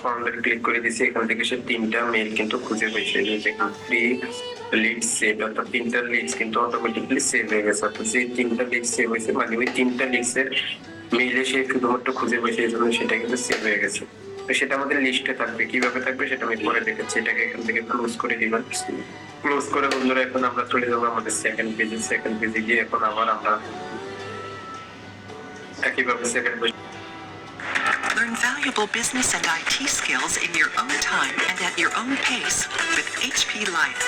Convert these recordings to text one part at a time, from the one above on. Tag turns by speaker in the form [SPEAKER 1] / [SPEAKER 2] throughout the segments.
[SPEAKER 1] Founder click করে দিয়েছি, এখান থেকে সে 3টা মেইল কিন্তু খুঁজে পেয়েছে। দেখুন ফ্রি লিড সেভ, অর্থাৎ 3টা লিডস কিন্তু অটোমেটিক্যালি সেভ হয়ে গেছে। অর্থাৎ যে 3টা লিড সেভ হয়েছে মানে ওই 3টা লিডসের মেইলে সে শুধুমাত্র খুঁজে পেয়েছে, এই জন্য সেটা কিন্তু সেভ হয়ে গেছে। তো সেটা আমাদের লিস্টে থাকবে। কিভাবে থাকবে সেটা আমি পরে দেখাচ্ছি। এটাকে এখান থেকে ক্লোজ করে দিবেন। ক্লোজ করে বন্ধুরা এখন আমরা চলে যাবো আমাদের সেকেন্ড পেজে। সেকেন্ড পেজে গিয়ে এখন আবার আমরা একইভাবে second page.
[SPEAKER 2] Learn valuable business and IT skills in your own time and at your own pace with HP Life.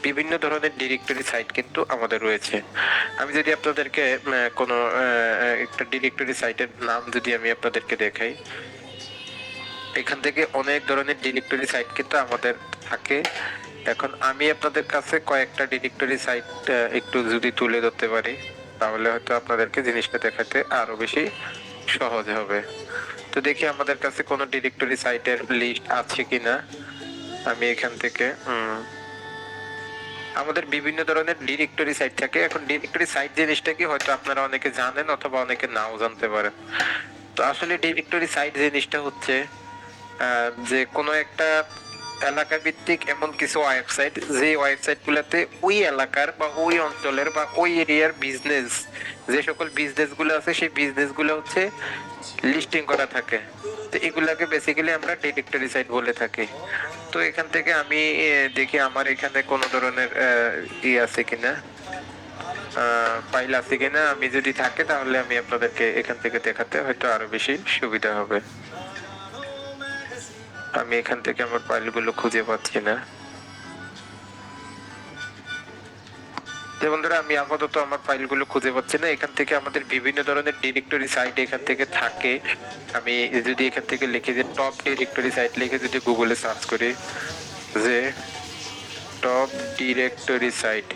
[SPEAKER 3] বিভিন্ন ধরনের ডিরেক্টরি সাইট কিন্তু আমাদের রয়েছে। আমি যদি আপনাদেরকে কোনো একটা ডিরেক্টরি সাইটের নাম যদি আমি আপনাদেরকে দেখাই, এখান থেকে অনেক ধরনের ডিরেক্টরি সাইট কিন্তু আমাদের থাকে। এখন আমি আপনাদের কাছে কয়েকটা ডিরেক্টরি সাইট একটু যদি তুলে ধরতে পারি, তাহলে হয়তো আপনাদেরকে জিনিসটা দেখাতে আরো বেশি সহজ হবে। তো দেখি আমাদের কাছে কোনো ডিরেক্টরি সাইটের লিস্ট আছে কিনা। আমি এখান থেকে আমাদের বিভিন্ন ধরনের ডিরেক্টরি সাইট থাকে। এখন ডিরেক্টরি সাইট জিনিসটা কি হয়তো আপনারা অনেকে জানেন অথবা অনেকে নাও জানতে পারেন। তো আসলে ডিরেক্টরি সাইট জিনিসটা হচ্ছে যে কোনো একটা এলাকা ভিত্তিক এমন কিছু ওয়েবসাইট, যে ওয়েবসাইট গুলাতে ওই এলাকার বা ওই অঞ্চলের বা ওই এরিয়ার বিজনেস, যে সকল বিজনেস গুলো আছে সেই বিজনেস গুলো হচ্ছে লিস্টিং করা থাকে। তো এগুলাকে বেসিক্যালি আমরা ডিরেক্টরি সাইট বলে থাকি। তো এখান থেকে আমি দেখি আমার এখানে কোনো ধরনের আছে কিনা, ফাইল আছে কিনা। আমি যদি থাকে তাহলে আমি আপনাদেরকে এখান থেকে দেখাতে হয়তো আরো বেশি সুবিধা হবে। আমি এখান থেকে আমার ফাইলগুলো খুঁজে পাচ্ছি না। বন্ধুরা আমি আপাতত আমার ফাইলগুলো খুঁজে পাচ্ছি না। এখান থেকে আমাদের বিভিন্ন ধরনের ডিরেক্টরি সাইট এখান থেকে থাকে। আমি যদি এখান থেকে লিখে যে টপ ডিরেক্টরি সাইট লিখে যদি গুগলে সার্চ করি যে top directory site,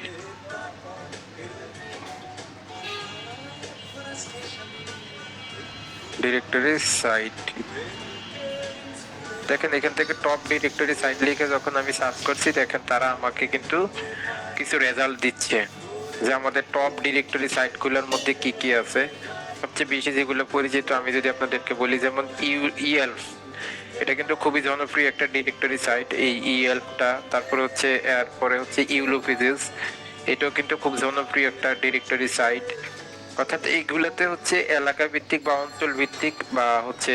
[SPEAKER 3] directory site দেখেন এখান থেকে টপ ডিরেক্টরি সাইট লিখে যখন আমি সার্চ করছি, দেখেন তারা আমাকে কিন্তু কিছু রেজাল্ট দিচ্ছে যে আমাদের টপ ডিরেক্টরি সাইটগুলোর মধ্যে কি কি আছে। সবচেয়ে বেশি যেগুলো পরিচিত আমি যদি আপনাদেরকে বলি, যেমন ইয়েল্প, এটা কিন্তু খুবই জনপ্রিয় একটা ডিরেক্টরি সাইট এই ইয়েল্পটা। তারপরে হচ্ছে এরপরে হচ্ছে ইউলোপিজেস, এটাও কিন্তু খুব জনপ্রিয় একটা ডিরেক্টরি সাইট। অর্থাৎ এইগুলোতে হচ্ছে এলাকা ভিত্তিক বা অঞ্চল ভিত্তিক বা হচ্ছে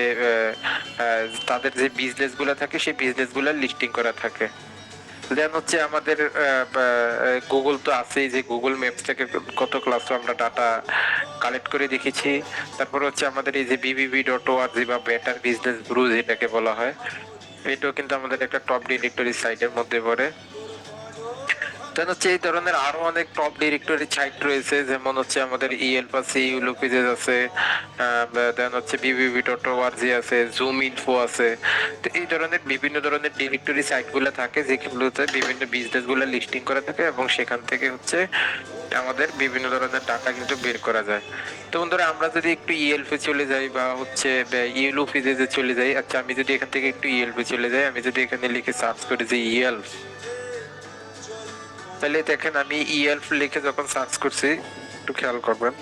[SPEAKER 3] তাদের যে বিজনেস গুলা থাকে সেই বিজনেস গুলা লিস্টিং করা থাকে। দেন হচ্ছে আমাদের গুগল তো আছেই, যে গুগল ম্যাপস থেকে কত ক্লাস আমরা ডাটা কালেক্ট করে দেখেছি। তারপর হচ্ছে আমাদের এই যে BBB.org বা বেটার বিজনেস ব্রু যেটাকে বলা হয়, এটাও কিন্তু আমাদের একটা টপ ডিরেক্টরি সাইটের মধ্যে পড়ে। দেন হচ্ছে এই ধরনের আরো অনেক টপ ডিরেক্টরি সাইট রয়েছে, যেমন হচ্ছে আমাদের ইয়েল্প আছে, ইউলোপিজেস আছে, দেন হচ্ছে BBB.org আছে, জুম ইনফো আছে। তো এই ধরনের বিভিন্ন ধরনের ডিরেক্টরি সাইট গুলো থাকে যেগুলোতে বিভিন্ন বিজনেস গুলো লিস্টিং করা থাকে এবং সেখান থেকে হচ্ছে আমাদের বিভিন্ন ধরনের ডাটা কিন্তু বের করা যায়। তো বন্ধুরা আমরা যদি একটু ইয়েল্পে চলে যাই বা হচ্ছে ইউলোপিজেসে চলে যাই, আচ্ছা আমি যদি এখান থেকে একটু ইয়েল্পে চলে যাই, আমি যদি এখানে লিখে সার্চ করি যে ইয়েল্প, তাহলে দেখেন আমি ইয়েল্প লিখে যখন সার্চ করছি, একটু খেয়াল করবেন,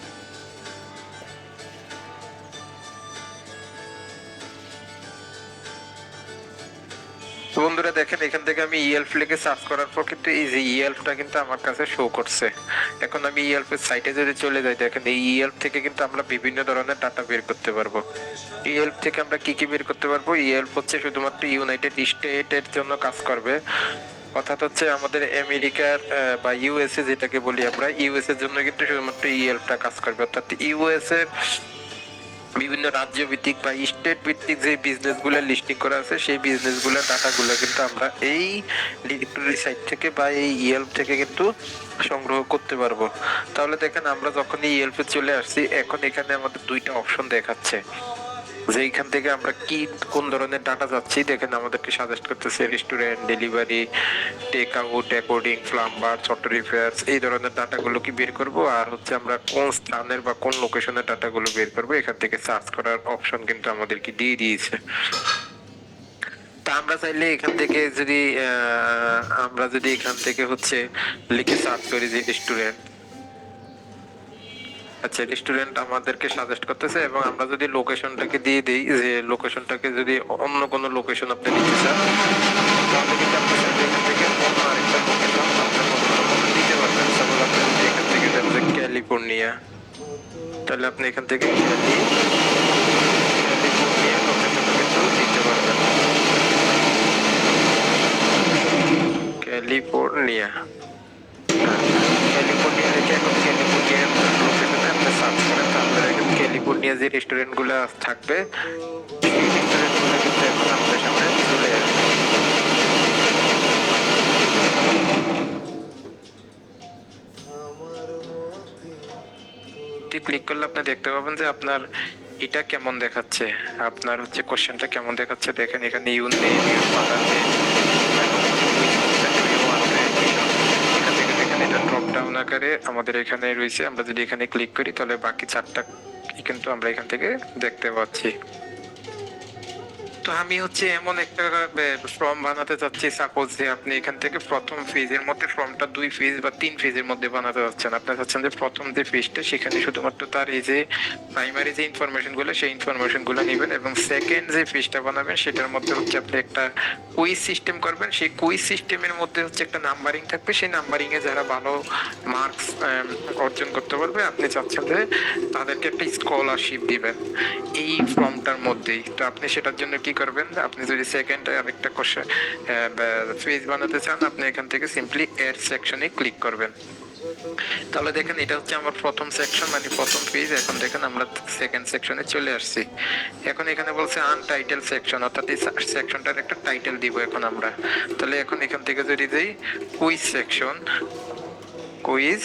[SPEAKER 3] বন্ধুরা দেখেন এখান থেকে আমি ইয়েল্প লিখে সার্চ করার পর কিন্তু এই যে ইয়েল্পটা কিন্তু আমার কাছে শো করছে। এখন আমি ইয়েল্পের সাইটে যদি চলে যাই, দেখেন এই ইয়েল্প থেকে কিন্তু আমরা বিভিন্ন ধরনের ডাটা বের করতে পারবো। ইয়েল্প থেকে আমরা কি কি বের করতে পারবো? ইয়েল্প হচ্ছে শুধুমাত্র ইউনাইটেড স্টেটের জন্য কাজ করবে, অর্থাৎ হচ্ছে আমাদের আমেরিকার বা ইউএসএ যেটাকে বলি আমরা, ইউএসএ এর জন্য কিন্তু শুধুমাত্র ইয়েল্পটা কাজ করবে। অর্থাৎ ইউএসএ বিভিন্ন রাজ্য ভিত্তিক বা স্টেট ভিত্তিক যে বিজনেস গুলো লিস্টিং করা আছে সেই বিজনেস গুলোর ডাটা গুলো কিন্তু আমরা এই ডিরেক্টরি সাইট থেকে বা এই ইয়েল্প থেকে কিন্তু সংগ্রহ করতে পারবো। তাহলে দেখেন আমরা যখন ইয়েল্পে চলে আসছি, এখন এখানে আমাদের দুইটা অপশন দেখাচ্ছে যে এইখান থেকে আমরা কি কোন ধরনের ডাটা যাচ্ছি। দেখেন আমাদেরকে সাজেস্ট করতেছে restaurant, delivery, take out, according, plumber, ছোট রিপেয়ার্স, এই ধরনের ডাটাগুলো কি বের করব, আর হচ্ছে আমরা কোন স্থানের বা কোন লোকেশনের ডাটাগুলো বের করব, এখান থেকে সার্চ করার অপশন কিন্তু আমাদেরকে দিয়ে দিয়েছে। আমরা চাইলে এখান থেকে যদি আমরা যদি এখান থেকে হচ্ছে লিখে সার্চ করি যে স্টুডেন্ট, আচ্ছা রেস্টুরেন্ট আমাদেরকে সাজেস্ট করতেছে, এবং আমরা যদি লোকেশনটাকে দিয়ে দিই যে লোকেশনটাকে যদি অন্য কোনো লোকেশন আপনি নিতে চান, তাহলে কিন্তু আপনি চাইলে এখান থেকে অন্য আরেকটা লোকেশন আপনার পছন্দ মতো দিতে পারবেন। সাপোজ আপনি যদি এখান থেকে দেন যে ক্যালিফোর্নিয়া, তাহলে আপনি এখান থেকে ক্যালিফোর্নিয়া লোকেশনটা কিন্তু দিতে পারবেন, ক্যালিফোর্নিয়া। ক্যালিফোর্নিয়া লিখে এখন ক্যালিফোর্নিয়ার লোকেশনে আপনি সার্চ করেন, তাহলে দেখেন ক্যালিফোর্নিয়া যে রেস্টুরেন্ট গুলো থাকবে সেই রেস্টুরেন্ট গুলো কিন্তু এখন আমাদের সামনে চলে আসবে। ক্লিক করলে আপনি দেখতে পাবেন যে আপনার এটা কেমন দেখাচ্ছে, আপনার হচ্ছে কোশ্চেনটা কেমন দেখাচ্ছে। দেখেন এখানে you name, you father name, এখান থেকে দেখেন এটা ড্রপ ডাউন আকারে আমাদের এখানে রয়েছে। আমরা যদি এখানে ক্লিক করি তাহলে বাকি চারটা কিন্তু আমরা এখান থেকে দেখতে পাচ্ছি। তো আমি হচ্ছে এমন একটা ফর্ম বানাতে চাচ্ছি, সাপোজ যে আপনি এখান থেকে প্রথম ফেজের মধ্যে ফর্মটা 2 ফেজ বা 3 ফেজের মধ্যে বানাতে চাচ্ছেন। আপনি চাচ্ছেন যে প্রথম যে ফেজটা সেখানে শুধুমাত্র তার এই যে প্রাইমারি যে ইনফরমেশন গুলো সেই ইনফরমেশন গুলো নেবেন, এবং সেকেন্ড যে ফেজটা বানাবেন সেটার মধ্যে হচ্ছে আপনি একটা কুইজ সিস্টেম করবেন। সেই কুইজ সিস্টেমের মধ্যে হচ্ছে একটা নাম্বারিং থাকবে, সেই নাম্বারিং এ যারা ভালো মার্কস অর্জন করতে পারবে আপনি চাচ্ছেন যে তাদেরকে একটা স্কলারশিপ দিবেন এই ফর্মটার মধ্যেই। তো আপনি সেটার জন্য কি করবেন, আপনি যদি সেকেন্ড আরেকটা কোশ্চেন ফেজ বানাতে চান, আপনি এখান থেকে সিম্পলি এড সেকশনে ক্লিক করবেন। তাহলে দেখেন এটা হচ্ছে আমার প্রথম সেকশন, মানে প্রথম পেজ। এখন দেখেন আমরা সেকেন্ড সেকশনে চলে আসছি। এখন এখানে বলছে আনটাইটেল সেকশন, অর্থাৎ এই সেকশনটার একটা টাইটেল দিব এখন আমরা। তাহলে এখন এখান থেকে যদি দেই কুইজ সেকশন, কুইজ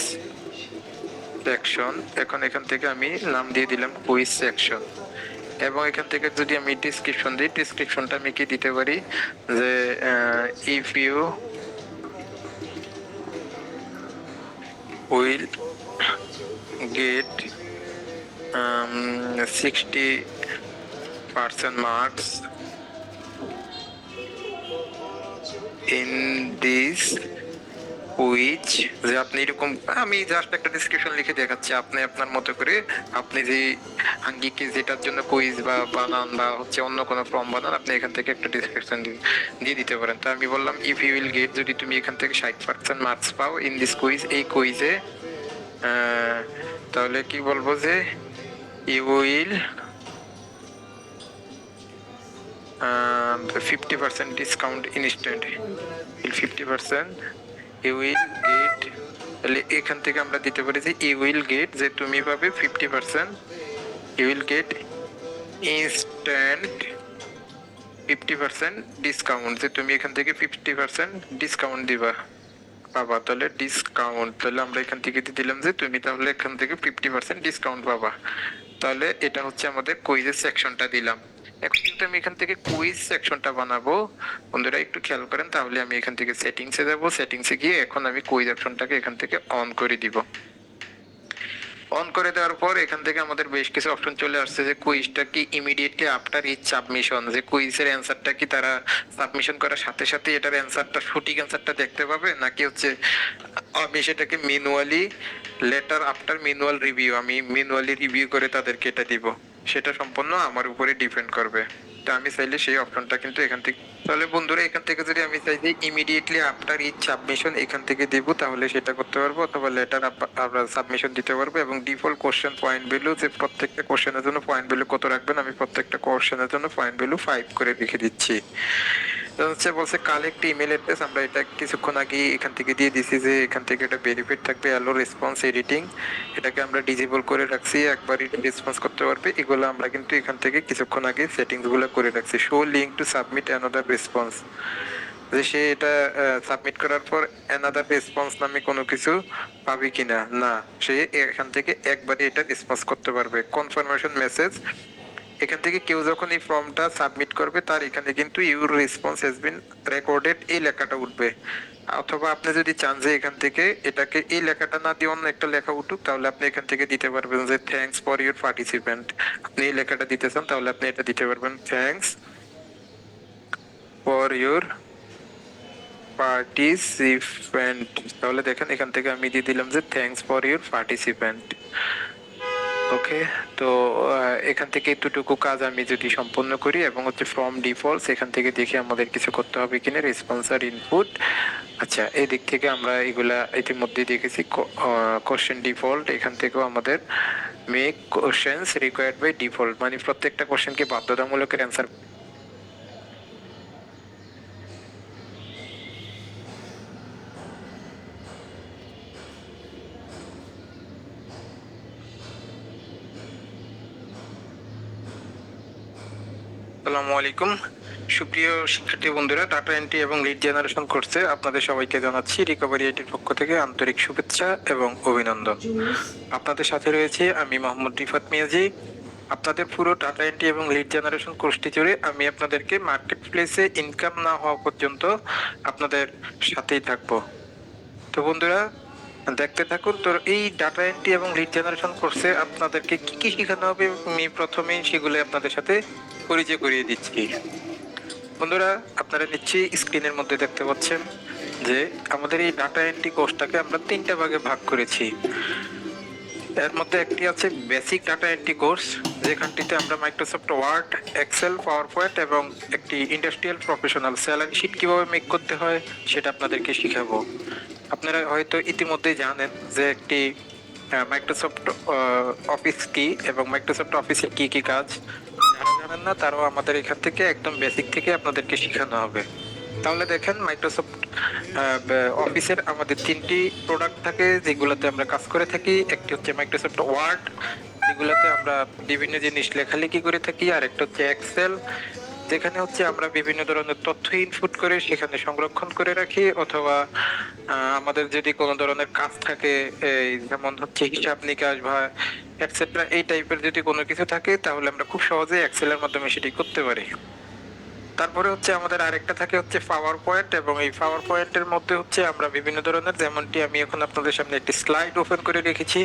[SPEAKER 3] সেকশন, এখন এখান থেকে আমি নাম দিয়ে দিলাম কুইজ সেকশন। এবং এখান থেকে যদি আমি ডিসক্রিপশন দিই, ডিসক্রিপশনটা আমি কি দিতে পারি যে if you will get 60% marks in this quiz, যে আপনি এরকম, আমি জাস্ট একটা ডিসক্রিপশন লিখে দেখাচ্ছি, আপনি আপনার মতো করে আপনি যে আঙ্গিকে যেটার জন্য কুইজ বা বানান বা হচ্ছে অন্য কোনো ফর্ম বানান, আপনি এখান থেকে একটা ডিসক্রিপশন দিয়ে দিতে পারেন। তো আমি বললাম ইফ ইউ উইল গেট, যদি তুমি এখান থেকে 60% মার্কস পাও ইন দিস কুইজ, এই কুইজে, তাহলে কি বলবো যে you will 50% discount instant, 50% you will get, তাহলে এখান থেকে আমরা দিতে পারি যে ইউ উইল গেট, যে তুমি পাবে 50%, you will get instant 50% discount, যে তুমি এখান থেকে 50% ডিসকাউন্ট দিবা পাবা। তাহলে ডিসকাউন্ট, তাহলে আমরা এখান থেকে দিলাম যে তুমি তাহলে এখান থেকে 50% ডিসকাউন্ট পাবা। তাহলে এটা হচ্ছে আমাদের কুইজের সেকশনটা দিলাম। এখন কিন্তু আমি এখান থেকে কুইজ সেকশনটা বানাবো, বন্ধুরা একটু খেয়াল করেন। তাহলে আমি এখান থেকে সেটিংসে যাব, সেটিংসে গিয়ে এখন আমি কুইজ অপশনটাকে এখান থেকে অন করে দিব। অন করে দেওয়ার পর এখান থেকে আমাদের বেশ কিছু অপশন চলে আসছে, যে কুইজটা কি ইমিডিয়েটলি আফটার ইচ সাবমিশন, যে কুইজের অ্যানসারটা কি তারা সাবমিশন করার সাথে সাথে এটার অ্যানসারটা, সঠিক অ্যানসারটা দেখতে পাবে, নাকি হচ্ছে আমি সেটাকে manually letter after manual review, আমি ম্যানুয়ালি রিভিউ করে তাদেরকে এটা দিব, সেটা সম্পূর্ণ আমার উপরে ডিপেন্ড করবে। তো আমি চাইলে সেই অপশনটা কিন্তু এখান থেকে, তাহলে বন্ধুরা এখান থেকে যদি আমি চাই যে ইমিডিয়েটলি আফটার ইচ সাবমিশন এখান থেকে দিব, তাহলে সেটা করতে পারবো, অথবা লেটার আমরা সাবমিশন দিতে পারবো। এবং ডিফল্ট কোশ্চেন পয়েন্ট ভ্যালু, যে প্রত্যেকটা কোশ্চেনের জন্য পয়েন্ট ভ্যালু কত রাখবেন, আমি প্রত্যেকটা কোশ্চেনের জন্য পয়েন্ট ভ্যালু 5 করে রেখে দিচ্ছি। হচ্ছে বলছে কালেক্ট ইমেল অ্যাড্রেস, আমরা এটা কিছুক্ষণ আগে এখান থেকে দিয়ে দিছি, যে এখান থেকে এটা ভেরিফাইড থাকবে। অ্যালো রেসপন্স এডিটিং, এটাকে আমরা ডিসেবল করে রাখছি, একবারই রেসপন্স করতে পারবে। এগুলো আমরা কিন্তু এখান থেকে কিছুক্ষণ আগে সেটিংস গুলো করে রাখছি। Show link to submit another response, যে সে এটা সাবমিট করার পর অ্যানাদার রেসপন্স নামে কোনো কিছু পাবে কিনা, না, সে এখান থেকে একবারে এটা রেসপন্স করতে পারবে। কনফার্মেশন মেসেজ, এখান থেকে কেউ যখন এই ফর্মটা সাবমিট করবে তার এখানে কিন্তু your response has been recorded এই লেখাটা উঠবে। অথবা আপনি যদি চান যে এখান থেকে এটাকে এই লেখাটা না দিয়ে অন্য একটা লেখা উঠুক, তাহলে আপনি এখান থেকে দিতে পারবেন যে থ্যাঙ্কস ফর ইউর পার্টিসিপেন্ট, আপনি এই লেখাটা দিতে চান তাহলে আপনি এটা দিতে পারবেন, thanks for for your participant. তাহলে দেখেন এখান থেকে আমি দিয়ে দিলাম যে থ্যাঙ্কস ফর ইউর পার্টিসিপেন্ট। ওকে, তো এখান থেকে এতটুকু কাজ আমি যদি সম্পন্ন করি এবং হচ্ছে ফ্রম ডিফল্টস এখান থেকে দেখি আমাদের কিছু করতে হবে কিনা, রেসপন্সার ইনপুট। আচ্ছা, এই দিক থেকে আমরা এগুলা ইতিমধ্যে দেখেছি। কোশ্চেন ডিফল্ট, এখান থেকেও আমাদের make questions required by default, মানে প্রত্যেকটা কোশ্চেনকে বাধ্যতামূলকের অ্যান্সার। আসসালামু আলাইকুম সুপ্রিয় শিক্ষার্থী বন্ধুরা, ডাটা এন্ট্রি এবং লিড জেনারেশন কোর্সে আপনাদের সবাইকে জানাচ্ছি রিকভারি আইটির পক্ষ থেকে আন্তরিক শুভেচ্ছা এবং অভিনন্দন। আপনাদের সাথে রয়েছে আমি মোহাম্মদ রিফাত মিয়াজি। আপনাদের পুরো ডাটা এন্ট্রি এবং লিড জেনারেশন কোর্সটি জুড়ে আমি আপনাদেরকে মার্কেট প্লেসে ইনকাম না হওয়া পর্যন্ত আপনাদের সাথেই থাকবো। তো বন্ধুরা দেখতে থাকুন। তো এই ডাটা এন্ট্রি এবং লিড জেনারেশন কোর্সে আপনাদেরকে কি কি শেখানো হবে আমি প্রথমেই সেগুলো আপনাদের সাথে পরিচয় করিয়ে দিচ্ছি। বন্ধুরা আপনারা নিশ্চয়ই স্ক্রিনের মধ্যে দেখতে পাচ্ছেন যে আমাদের এই ডাটা এন্ট্রি কোর্সটাকে আমরা 3টা ভাগে ভাগ করেছি। এর মধ্যে একটি আছে বেসিক ডাটা এন্ট্রি কোর্স, যেখানটিতে আমরা Microsoft Word, Excel, PowerPoint এবং একটি ইন্ডাস্ট্রিয়াল প্রফেশনাল স্যালারি শিট কিভাবে মেক করতে হয় সেটা আপনাদেরকে শিখাবো। আপনারা হয়তো ইতিমধ্যেই জানেন যে একটি মাইক্রোসফট অফিস কি এবং মাইক্রোসফট অফিসের কি কি কাজ। যারা জানেন না তারাও আমাদের এখান থেকে একদম বেসিক থেকে আপনাদেরকে শেখানো হবে। তাহলে দেখেন মাইক্রোসফট অফিসের আমাদের 3টি প্রোডাক্ট থাকে যেগুলোতে আমরা কাজ করে থাকি। একটি হচ্ছে মাইক্রোসফট ওয়ার্ড, যেগুলোতে আমরা বিভিন্ন জিনিস লেখালেখি করে থাকি, আর একটা হচ্ছে এক্সেল, যেখানে হচ্ছে আমরা বিভিন্ন ধরনের তথ্য ইনপুট করে সেখানে সংরক্ষণ করে রাখি, অথবা আমাদের যদি কোনো ধরনের কাজ থাকে এই যেমন হচ্ছে হিসাব নিকাশ বা এটসেট্রা এই টাইপের যদি কোনো কিছু থাকে তাহলে আমরা খুব সহজে এক্সেলের মাধ্যমে সেটি করতে পারি। তারপরে হচ্ছে আমাদের আরেকটা থাকে হচ্ছে পাওয়ার পয়েন্ট, এবং এই পাওয়ার পয়েন্টের মধ্যে হচ্ছে আমরা বিভিন্ন ধরনের, যেমনটি আমি এখন আপনাদের সামনে একটি স্লাইড ওপেন করে রেখেছি,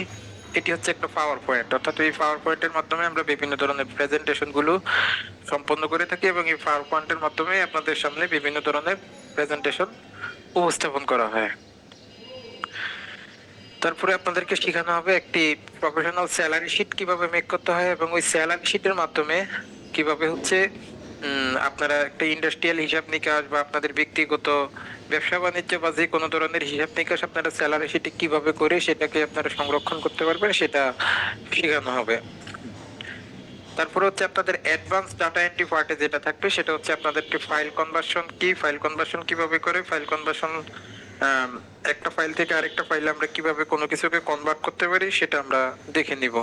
[SPEAKER 3] এটি হচ্ছে একটা পাওয়ার পয়েন্ট। অর্থাৎ এই পাওয়ার পয়েন্টের মাধ্যমে আমরা বিভিন্ন ধরনের প্রেজেন্টেশন গুলো সম্পন্ন করে থাকি এবং এই পাওয়ার পয়েন্টের মাধ্যমে আপনাদের সামনে বিভিন্ন ধরনের প্রেজেন্টেশন উপস্থাপন করা হয়। তারপরে আপনাদেরকে শেখানো হবে একটি প্রফেশনাল স্যালারি শিট কিভাবে মেক করতে হয় এবং ওই স্যালারি শিটের মাধ্যমে কিভাবে হচ্ছে আপনারা একটা ইন্ডাস্ট্রিয়াল হিসাব নিকাশ বা আপনাদের ব্যক্তিগত ব্যবসা বাণিজ্য বা যে কোনো ধরনের হিসাব নিকাশ আপনারা স্যালারি শিটে কিভাবে করে সেটাকে আপনারা সংরক্ষণ করতে পারবেন সেটা শেখানো হবে। তারপরে হচ্ছে আপনাদের অ্যাডভান্স ডাটা এন্ট্রি পার্টে যেটা থাকবে সেটা হচ্ছে আপনাদেরকে ফাইল কনভার্সন কি, ফাইল কনভার্সন কিভাবে করে, ফাইল কনভার্সন একটা ফাইল থেকে আরেকটা ফাইলে আমরা কিভাবে কোনো কিছুকে কনভার্ট করতে পারি সেটা আমরা দেখে নিব।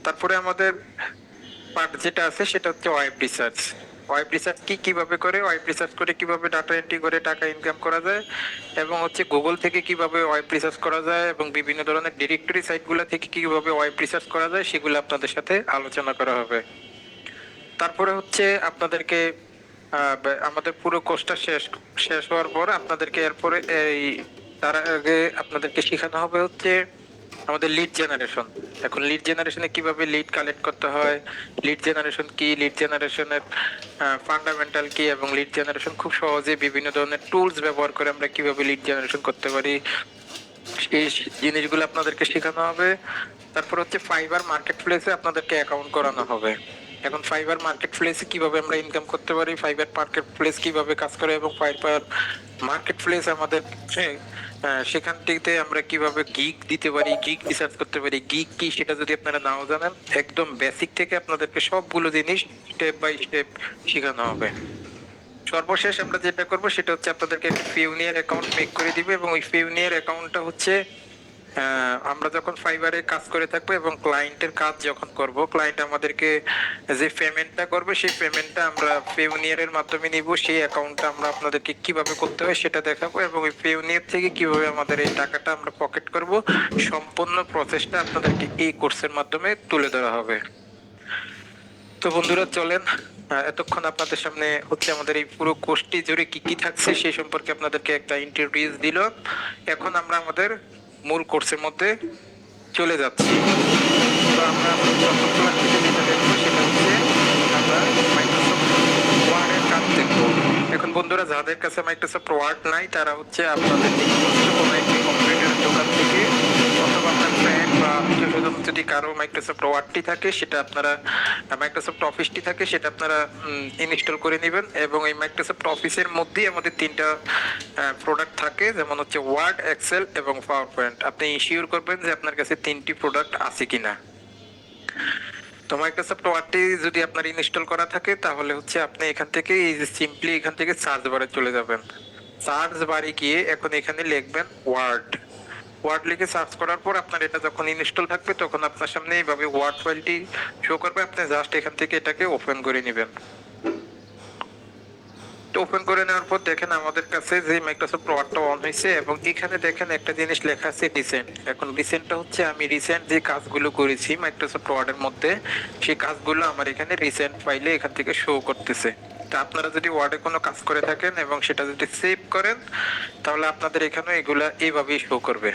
[SPEAKER 3] তারপরে আমাদের পার্ট যেটা আছে সেটা হচ্ছে ওয়েব রিসার্চ। ওয়েব রিসার্চ কি, কিভাবে করে ওয়েব রিসার্চ করে কিভাবে ডাটা এন্ট্রি করে টাকা ইনকাম করা যায়, এবং হচ্ছে গুগল থেকে কিভাবে ওয়েব রিসার্চ করা যায় এবং বিভিন্ন ধরনের ডিরেক্টরি সাইটগুলো থেকে কিভাবে ওয়েব রিসার্চ করা যায় সেগুলো আপনাদের সাথে আলোচনা করা হবে। তারপরে হচ্ছে আপনাদেরকে আমাদের পুরো কোর্সটা শেষ হওয়ার পর আপনাদেরকে এরপরে তার আগে আপনাদেরকে শেখানো হবে হচ্ছে আমাদের লিড জেনারেশন। এখন লিড জেনারেশনে কিভাবে লিড কালেক্ট করতে হয়, লিড জেনারেশন কি, লিড জেনারেশনের ফান্ডামেন্টাল কি, এবং লিড জেনারেশন খুব সহজে বিভিন্ন ধরনের টুলস ব্যবহার করে আমরা কিভাবে লিড জেনারেশন করতে পারি এই জিনিসগুলো আপনাদেরকে শেখানো হবে। তারপর হচ্ছে ফাইবার মার্কেট প্লেসে আপনাদেরকে অ্যাকাউন্ট করানো হবে। এখন ফাইবার মার্কেট প্লেসে কিভাবে আমরা ইনকাম করতে পারি, ফাইবার মার্কেট প্লেস কিভাবে কাজ করে এবং ফাইবার মার্কেট প্লেস আমাদের সেখান থেকে আমরা কিভাবে গিগ দিতে পারি, গিগ রিসার্চ করতে পারি, গিগ কি সেটা যদি আপনারা নাও জানেন একদম বেসিক থেকে আপনাদেরকে সবগুলো জিনিস স্টেপ বাই স্টেপ শেখানো হবে। সর্বশেষ আমরা যেটা করব সেটা হচ্ছে আপনাদেরকে একটা পিওনিয়ার অ্যাকাউন্ট মেক করে দিবে, এবং ওই পিওনিয়ার অ্যাকাউন্টটা হচ্ছে আমরা যখন ফাইবারে কাজ করে থাকবো এবং ক্লায়েন্টের কাজ যখন করব, ক্লায়েন্ট আমাদেরকে যে পেমেন্টটা করবে সেই পেমেন্টটা আমরা পেওনিয়ারের মাধ্যমে নিব। সেই অ্যাকাউন্টটা আমরা আপনাদেরকে কিভাবে করতে হয় সেটা দেখাবো, এবং ওই পেওনিয়ার থেকে কিভাবে আমাদের এই টাকাটা আমরা পকেট করব সম্পূর্ণ প্রসেসটা আপনাদেরকে এই কোর্সের মাধ্যমে তুলে ধরা হবে। তো বন্ধুরা চলেন এতক্ষণ আপনাদের সামনে হচ্ছে আমাদের এই পুরো কোর্সটি জুড়ে কি কি থাকছে সেই সম্পর্কে আপনাদেরকে একটা ইন্ট্রোডিউস দিল। এখন আমরা আমাদের মূল কোর্সের মধ্যে চলে যাচ্ছি। তো আমরা প্রথম ক্লাস থেকে যেটা দেখবো সেটা হচ্ছে আমরা মাইক্রোসফট ওয়ার্ডের কাজ দেখবো। এখন বন্ধুরা যাদের কাছে মাইক্রোসফট ওয়ার্ড নাই তারা হচ্ছে আপনাদের নিকটস্থ কোনো একটি কম্পিউটারের দোকান থেকে অথবা আপনার ফ্রেন্ড বা আত্মীয়স্বজন যদি কারো মাইক্রোসফট ওয়ার্ডটি থাকে সেটা আপনারা মাইক্রোসফট অফিসটি থাকে সেটা আপনারা ইনস্টল করে নেবেন। এবং এই মাইক্রোসফট অফিসের মধ্যেই আমাদের তিনটা প্রোডাক্ট থাকে, যেমন হচ্ছে ওয়ার্ড, এক্সেল এবং পাওয়ার পয়েন্ট। আপনি ইনশিওর করবেন যে আপনার কাছে তিনটি প্রোডাক্ট আছে কিনা। তো মাইক্রোসফট ওয়ার্ডটি যদি আপনার ইনস্টল করা থাকে তাহলে হচ্ছে আপনি এখান থেকে এই যে সিম্পলি এখান থেকে সার্চ বারে চলে যাবেন। সার্চ বারে গিয়ে এখন এখানে লিখবেন ওয়ার্ড। ওয়ার্ড লিখে সার্চ করার পর আপনার এটা যখন ইনস্টল থাকবে তখন আপনার সামনে এইভাবে ওয়ার্ড ফাইলটি শো করবে। আপনি জাস্ট এখান থেকে এটাকে ওপেন করে নেবেন। তো ওপেন করে নেওয়ার পর দেখেন আমাদের কাছে যে মাইক্রোসফট ওয়ার্ডটা অন হয়েছে এবং এখানে দেখেন একটা জিনিস লেখা আছে রিসেন্ট। এখন রিসেন্টটা হচ্ছে আমি রিসেন্ট যে কাজগুলো করেছি মাইক্রোসফট ওয়ার্ডের মধ্যে সেই কাজগুলো আমার এখানে রিসেন্ট ফাইলে এখান থেকে শো করতেছে। তা আপনারা যদি ওয়ার্ডে কোনো কাজ করে থাকেন এবং সেটা যদি সেভ করেন তাহলে আপনাদের এখানে এগুলা এইভাবেই শো করবে।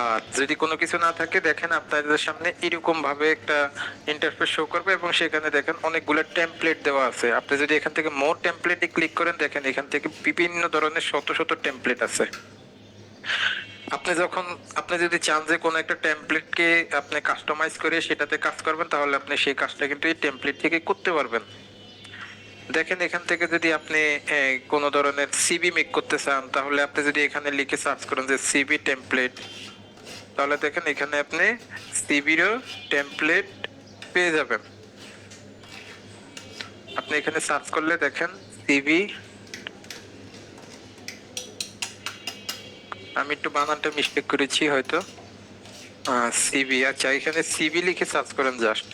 [SPEAKER 3] আর যদি কোনো কিছু না থাকে দেখেন আপনাদের সামনে এরকম ভাবে একটা ইন্টারফেস শো করবে এবং সেখানে দেখেন অনেকগুলো টেমপ্লেট দেওয়া আছে। আপনি যদি এখান থেকে মোর টেমপ্লেটে ক্লিক করেন দেখেন এখান থেকে বিভিন্ন ধরনের শত শত টেমপ্লেট আছে। আপনি যদি চান যে কোনো একটা টেমপ্লেটকে আপনি কাস্টমাইজ করে সেটাতে কাজ করবেন তাহলে আপনি সেই কাজটা কিন্তু এই টেমপ্লেট থেকে করতে পারবেন। দেখেন এখান থেকে যদি আপনি কোনো ধরনের সিভি মেক করতে চান তাহলে আপনি যদি এখানে লিখে সার্চ করেন যে সিভি টেমপ্লেট তাহলে দেখেন এখানে আপনি সিভিরও টেমপ্লেট পেয়ে যাবেন। আপনি এখানে সার্চ করলে দেখেন সিভি, আমি একটু বানানটা মিস্টেক করেছি হয়তো, সিভি। আচ্ছা এখানে সিভি লিখে সার্চ করেন জাস্ট।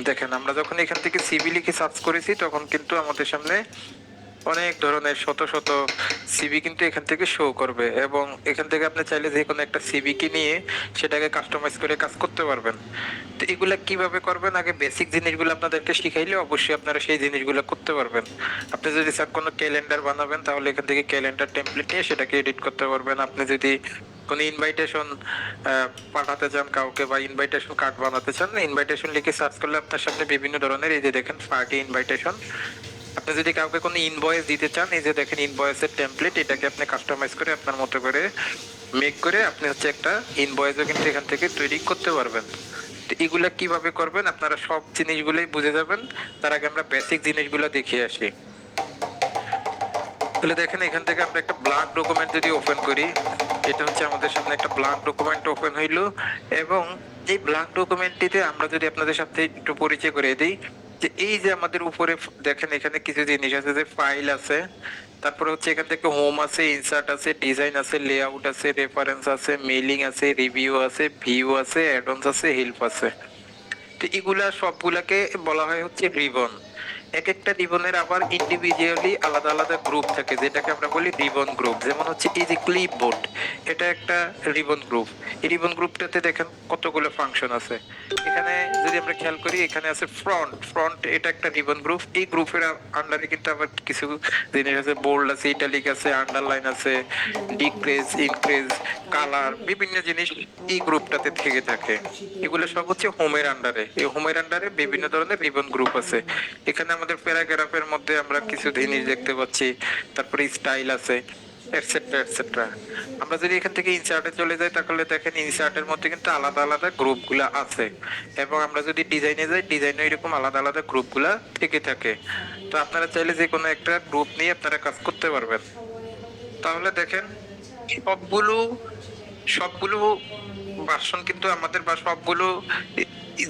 [SPEAKER 3] দেখেন আমরা যখন এখান থেকে সিভি লিখে সার্চ করেছি তখন কিন্তু আমাদের সামনে অনেক ধরনের শত শত সিভি কিন্তু এখান থেকে শো করবে এবং এখান থেকে আপনি চাইলে যে কোনো একটা সিভি কে নিয়ে সেটাকে কাস্টমাইজ করে কাজ করতে পারবেন। তো এগুলা কিভাবে করবেন আগে বেসিক জিনিসগুলো আপনাদেরকে শিখাইলে অবশ্যই আপনারা সেই জিনিসগুলো করতে পারবেন। আপনি যদি চান কোনো ক্যালেন্ডার বানাবেন তাহলে এখান থেকে ক্যালেন্ডার টেমপ্লেট নিয়ে সেটাকে এডিট করতে পারবেন। আপনি যদি কোনো ইনভাইটেশন পাঠাতে চান কাউকে বা ইনভাইটেশন কার্ড বানাতে চান, ইনভাইটেশন লিখে সার্চ করলে আপনার সামনে বিভিন্ন ধরনের এই যে দেখেন পার্টি ইনভাইটেশন। আপনি যদি কাউকে কোনো ইনভয়েস দিতে চান এই যে দেখেন ইনভয়েসের টেমপ্লেট, এটাকে আপনি কাস্টমাইজ করে আপনার মতো করে মেক করে আপনি হচ্ছে একটা ইনভয়েসও কিন্তু এখান থেকে তৈরি করতে পারবেন। তো এগুলা কিভাবে করবেন আপনারা সব জিনিসগুলোই বুঝে যাবেন। তার আগে আমরা বেসিক জিনিসগুলো দেখিয়ে আসি। তাহলে দেখেন এখান থেকে আমরা একটা ব্ল্যাঙ্ক ডকুমেন্ট যদি ওপেন করি, এটা হচ্ছে আমাদের সামনে একটা ব্ল্যাঙ্ক ডকুমেন্ট ওপেন হইলো এবং এই ব্ল্যাঙ্ক ডকুমেন্টটিতে আমরা যদি আপনাদের সাথে একটু পরিচয় করে দিই যে এই যে আমাদের উপরে দেখেন এখানে কিছু জিনিস আছে যে ফাইল আছে, তারপরে হচ্ছে এখান থেকে হোম আছে, ইনসার্ট আছে, ডিজাইন আছে, লেআউট আছে, রেফারেন্স আছে, মেইলিং আছে, রিভিউ আছে, ভিউ আছে, অ্যাডঅনস আছে, হেল্প আছে। তো এগুলা সবগুলাকে বলা হয় হচ্ছে রিবন। এক একটা রিবনের আবার ইন্ডিভিজুয়ালি আলাদা আলাদা গ্রুপ থাকে যেটাকে আমরা বলি রিবন গ্রুপ। যেমন হচ্ছে এই যে ক্লিপবোর্ড, এটা একটা রিবন গ্রুপ। এই রিবন গ্রুপটাতে দেখেন কতগুলো ফাংশন আছে। এখানে যদি আমরা খেয়াল করি এখানে আছে ফ্রন্ট, এটা একটা রিবন গ্রুপ। এই গ্রুপের আন্ডারে কিন্তু আবার কিছু জিনিস আছে, বোল্ড আছে, ইটালিক আছে, আন্ডারলাইন আছে, ডিক্রিজ, ইনক্রিজ, কালার, বিভিন্ন জিনিস এই গ্রুপটাতে থেকে থাকে। এগুলো সব হচ্ছে হোমের আন্ডারে। এই হোমের আন্ডারে বিভিন্ন ধরনের রিবন গ্রুপ আছে। এখানে আমাদের প্যারাগ্রাফের মধ্যে আমরা কিছু জিনিস দেখতে পাচ্ছি, তারপরে স্টাইল আছে, এটসেট্রা এটসেট্রা। আমরা যদি এখান থেকে ইনসার্টে চলে যাই তাহলে দেখেন ইনসার্টের মধ্যে কিন্তু আলাদা আলাদা গ্রুপগুলো আছে এবং আমরা যদি ডিজাইনে যাই ডিজাইনে এরকম আলাদা আলাদা গ্রুপগুলো থেকে থাকে। তো আপনারা চাইলে যে কোনো একটা গ্রুপ নিয়ে আপনারা কাজ করতে পারবেন। তাহলে দেখেন সবগুলো সবগুলো ভার্সন কিন্তু আমাদের বা সবগুলো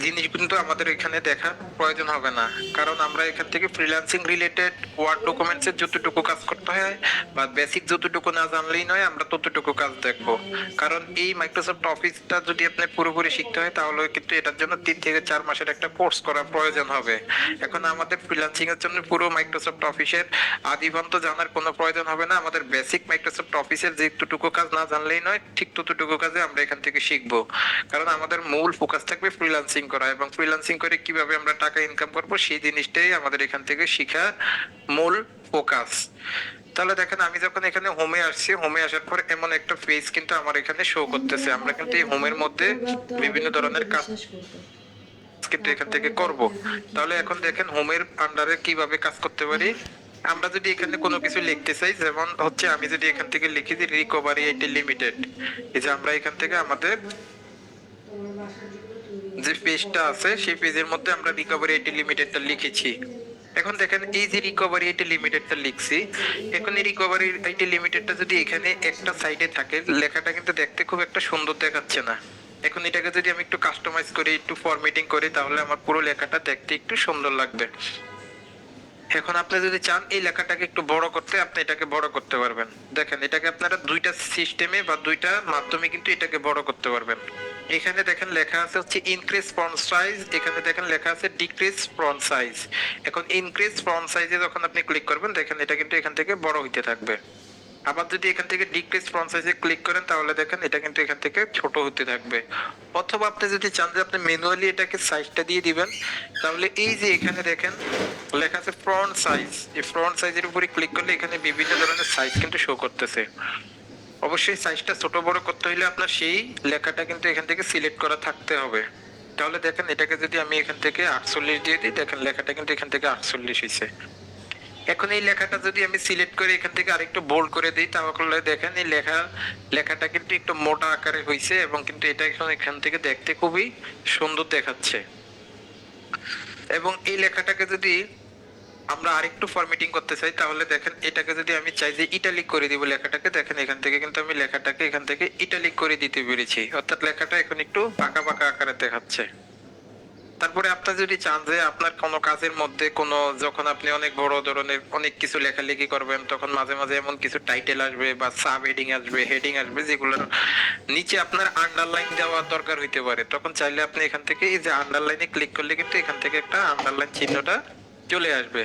[SPEAKER 3] জিনিস কিন্তু আমাদের এখানে দেখার প্রয়োজন হবে না, কারণ আমরা এখান থেকে ফ্রিল্যান্সিং রিলেটেড ওয়ার্ড ডকুমেন্টস এর যতটুকু কাজ করতে হয় বা বেসিক যতটুকু না জানলেই নয় আমরা ততটুকু কাজ দেখব। কারণ এই মাইক্রোসফট অফিসটা যদি আপনি পুরোপুরি শিখতে হয় তাহলে কিন্তু এটার জন্য 3 থেকে 4 মাসের একটা কোর্স করা প্রয়োজন হবে। এখন আমাদের ফ্রিল্যান্সিং এর জন্য পুরো মাইক্রোসফট অফিসের আদিভন্ত জানার কোনো প্রয়োজন হবে না। আমাদের বেসিক মাইক্রোসফট অফিসের যেটুকু কাজ না জানলেই নয় ঠিক ততটুকু কাজে আমরা এখান থেকে শিখবো। কারণ আমাদের মূল ফোকাস থাকবে ফ্রিল্যান্সিং করা এবং ফ্রিল্যান্সিং করে কিভাবে আমরা টাকা ইনকাম করব সেই জিনিসটাই আমাদের এখান থেকে শেখা মূল ফোকাস। তাহলে দেখেন আমি যখন এখানে হোমে আসছি, হোমে আসার পর এমন একটা পেজ কিন্তু আমার এখানে শো করতেছে। আমরা কিন্তু এই হোমের মধ্যে বিভিন্ন ধরনের কাজ কিন্তু এখান থেকে করব। তাহলে এখন দেখেন হোমের আন্ডারে কিভাবে কাজ করতে পারি। আমরা যদি এখানে কোনো কিছু লিখতে চাই, যেমন হচ্ছে আমি যদি এখান থেকে লিখি যে রিকভারি আইটি লিমিটেড, এই যে আমরা এখান থেকে আমাদের যে পেজটা আছে সেই পেজের মধ্যে আমরা রিকভারি আইটি লিমিটেডটা লিখেছি। এখন দেখেন এই যে রিকভারি আইটি লিমিটেডটা লিখছি, এখন এই রিকভারি আইটি লিমিটেডটা যদি এখানে একটা সাইডে থাকে, লেখাটা কিন্তু দেখতে খুব একটা সুন্দর দেখাচ্ছে না। এখন এটাকে যদি আমি একটু কাস্টমাইজ করি, একটু ফরম্যাটিং করি, তাহলে আমার পুরো লেখাটা দেখতে একটু সুন্দর লাগবে। এখন আপনি যদি চান এই লেখাটাকে একটু বড় করতে, আপনি এটাকে বড় করতে পারবেন। দেখেন এটাকে আপনারা দুইটা সিস্টেমে বা দুইটা মাধ্যমে কিন্তু এটাকে বড় করতে পারবেন। এখানে দেখেন লেখা আছে হচ্ছে ইনক্রিজ ফন্ট সাইজ, এখানে দেখেন লেখা আছে ডিক্রিজ ফন্ট সাইজ। এখন ইনক্রিজ ফন্ট সাইজে যখন আপনি ক্লিক করবেন, দেখেন এটা কিন্তু এখান থেকে বড় হইতে থাকবে। আবার যদি এখান থেকে ডিক্রিজ ফন্ট সাইজে ক্লিক করেন, তাহলে দেখেন এটা কিন্তু এখান থেকে ছোট হতে থাকবে। অথবা আপনি যদি চান যে আপনি ম্যানুয়ালি এটাকে সাইজটা দিয়ে দিবেন, তাহলে এই যে এখানে দেখেন লেখা আছে ফ্রন্ট সাইজ, এই ফ্রন্ট সাইজের উপরে ক্লিক করলে এখানে বিভিন্ন ধরনের সাইজ কিন্তু শো করতেছে। অবশ্যই সাইজটা ছোট বড় করতে হলে আপনার সেই লেখাটা কিন্তু এখান থেকে সিলেক্ট করা থাকতে হবে। তাহলে দেখেন এটাকে যদি আমি এখান থেকে 48 দিয়ে দিই, দেখেন লেখাটা কিন্তু এখান থেকে 48 হয়েছে। এখন এই লেখাটা যদি আমি সিলেক্ট করে এখান থেকে আরেকটু বোল্ড করে দিই, তাহলে দেখেন এই লেখাটা কিন্তু একটু মোটা আকারে হয়েছে এবং কিন্তু এটা এখন এখান থেকে দেখতে খুবই সুন্দর দেখাচ্ছে। এবং এই লেখাটাকে যদি আমরা আরেকটু ফরম্যাটিং করতে চাই, তাহলে দেখেন এটাকে যদি আমি চাই যে ইটালিক করে দিব লেখাটাকে, দেখেন এখান থেকে কিন্তু আমি লেখাটাকে এখান থেকে ইটালিক করে দিতে পেরেছি, অর্থাৎ লেখাটা এখন একটু বাঁকা বাঁকা আকারে দেখাচ্ছে। তারপরে আপনার যদি চান যে আপনার কোনো কাজের মধ্যে কোনো, যখন আপনি অনেক বড় ধরনের অনেক কিছু লেখালেখি করবেন, তখন মাঝে মাঝে এমন কিছু টাইটেল আসবে বা সাব হেডিং আসবে, হেডিং আসবে, যেগুলোর নিচে আপনার আন্ডারলাইন দেওয়ার দরকার হইতে পারে, তখন চাইলে আপনি এখান থেকে এই যে আন্ডারলাইনে ক্লিক করলে কিন্তু এখান থেকে একটা আন্ডারলাইন চিহ্নটা চলে আসবে।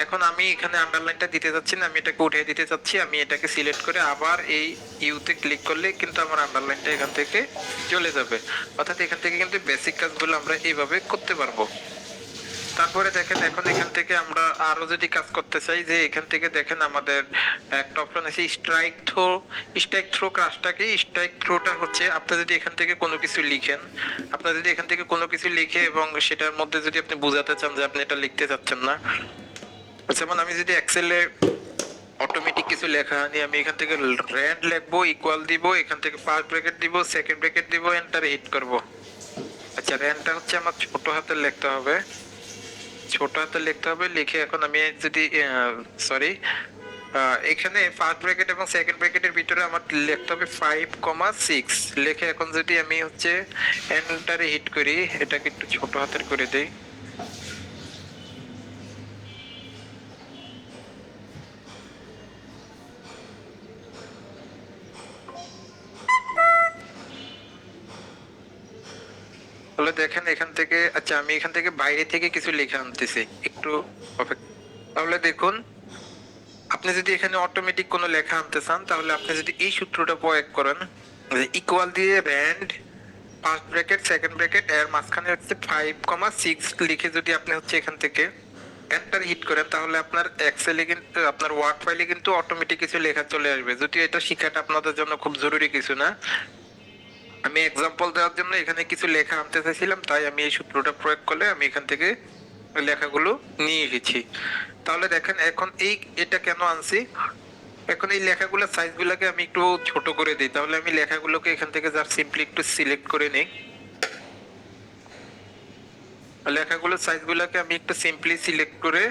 [SPEAKER 3] এখন আমি এখানে আন্ডারলাইনটা দিতে যাচ্ছি না, আমি এটাকে উঠিয়ে দিতে চাচ্ছি। আমি এটাকে সিলেক্ট করে আবার এই ইউতে ক্লিক করলে কিন্তু আমার আন্ডারলাইনটা এখান থেকে চলে যাবে। অর্থাৎ এখান থেকে কিন্তু বেসিক কাজগুলো আমরা এইভাবে করতে পারবো। তারপরে দেখেন এখন এখান থেকে আমরা আরো যদি কাজ করতে চাই, যে এখান থেকে দেখেন আমাদের একটা অপশন আছে স্ট্রাইক থ্রো। স্ট্রাইক থ্রো কাজটা কি? স্ট্রাইক থ্রোটা হচ্ছে আপনি যদি এখান থেকে কোনো কিছু লিখেন, আপনি যদি এখান থেকে কোনো কিছু লিখে এবং সেটার মধ্যে যদি আপনি বোঝাতে চান যে আপনি এটা লিখতে চাচ্ছেন না, যেমন আমি যদি এক্সেলে অটোমেটিক কিছু লেখা আনি, আমি এখান থেকে র্যান্ড লিখবো, ইকুয়াল দিব, এখান থেকে ফার্স্ট ব্র্যাকেট দিব, সেকেন্ড ব্র্যাকেট দিব, এন্টার হিট করব। আচ্ছা, র্যান্ডটা হচ্ছে আমার ছোট হাতে লিখতে হবে, ছোট হাতে লিখতে হবে। লিখে এখন আমি যদি সরি এখানে ফার্স্ট ব্র্যাকেট এবং সেকেন্ড ব্র্যাকেটের ভিতরে আমার লিখতে হবে 5,6 লিখে এখন যদি আমি হচ্ছে এন্টারে হিট করি, এটাকে একটু ছোট হাতের করে দেই। তাহলে দেখেন এখান থেকে, আচ্ছা আমি এখান থেকে বাইরে থেকে কিছু লেখা আনতেছি, একটু অপেক্ষা। তাহলে দেখুন আপনি যদি এখানে অটোমেটিক কোনো লেখা আনতে চান, তাহলে আপনি যদি এই সূত্রটা প্রয়োগ করেন, ইকুয়াল দিয়ে RAND first bracket second bracket এর মাঝখানে হচ্ছে 5,6 লিখে যদি আপনি হচ্ছে এখান থেকে এন্টার হিট করেন, তাহলে আপনার এক্সেলে কিন্তু আপনার ওয়ার্ড ফাইলে কিন্তু অটোমেটিক কিছু লেখা চলে আসবে। যদিও এটা শেখাটা আপনাদের জন্য খুব জরুরি কিছু না, আমি এক্সাম্পল দেওয়ার জন্য এখানে কিছু লেখা আনতে চাইছিলাম, তাই আমি এই সূত্রটা প্রয়োগ করলে আমি এখান থেকে লেখাগুলো নিয়ে এসেছি। তাহলে দেখেন এখন এটা কেন আনছি, এখন এই লেখাগুলোর সাইজগুলোকে আমি একটু ছোট করে দিই। তাহলে আমি লেখাগুলোকে এখান থেকে জাস্ট সিম্পলি একটু সিলেক্ট করে নিই, লেখাগুলোর সাইজগুলোকে আমি একটু সিম্পলি সিলেক্ট করে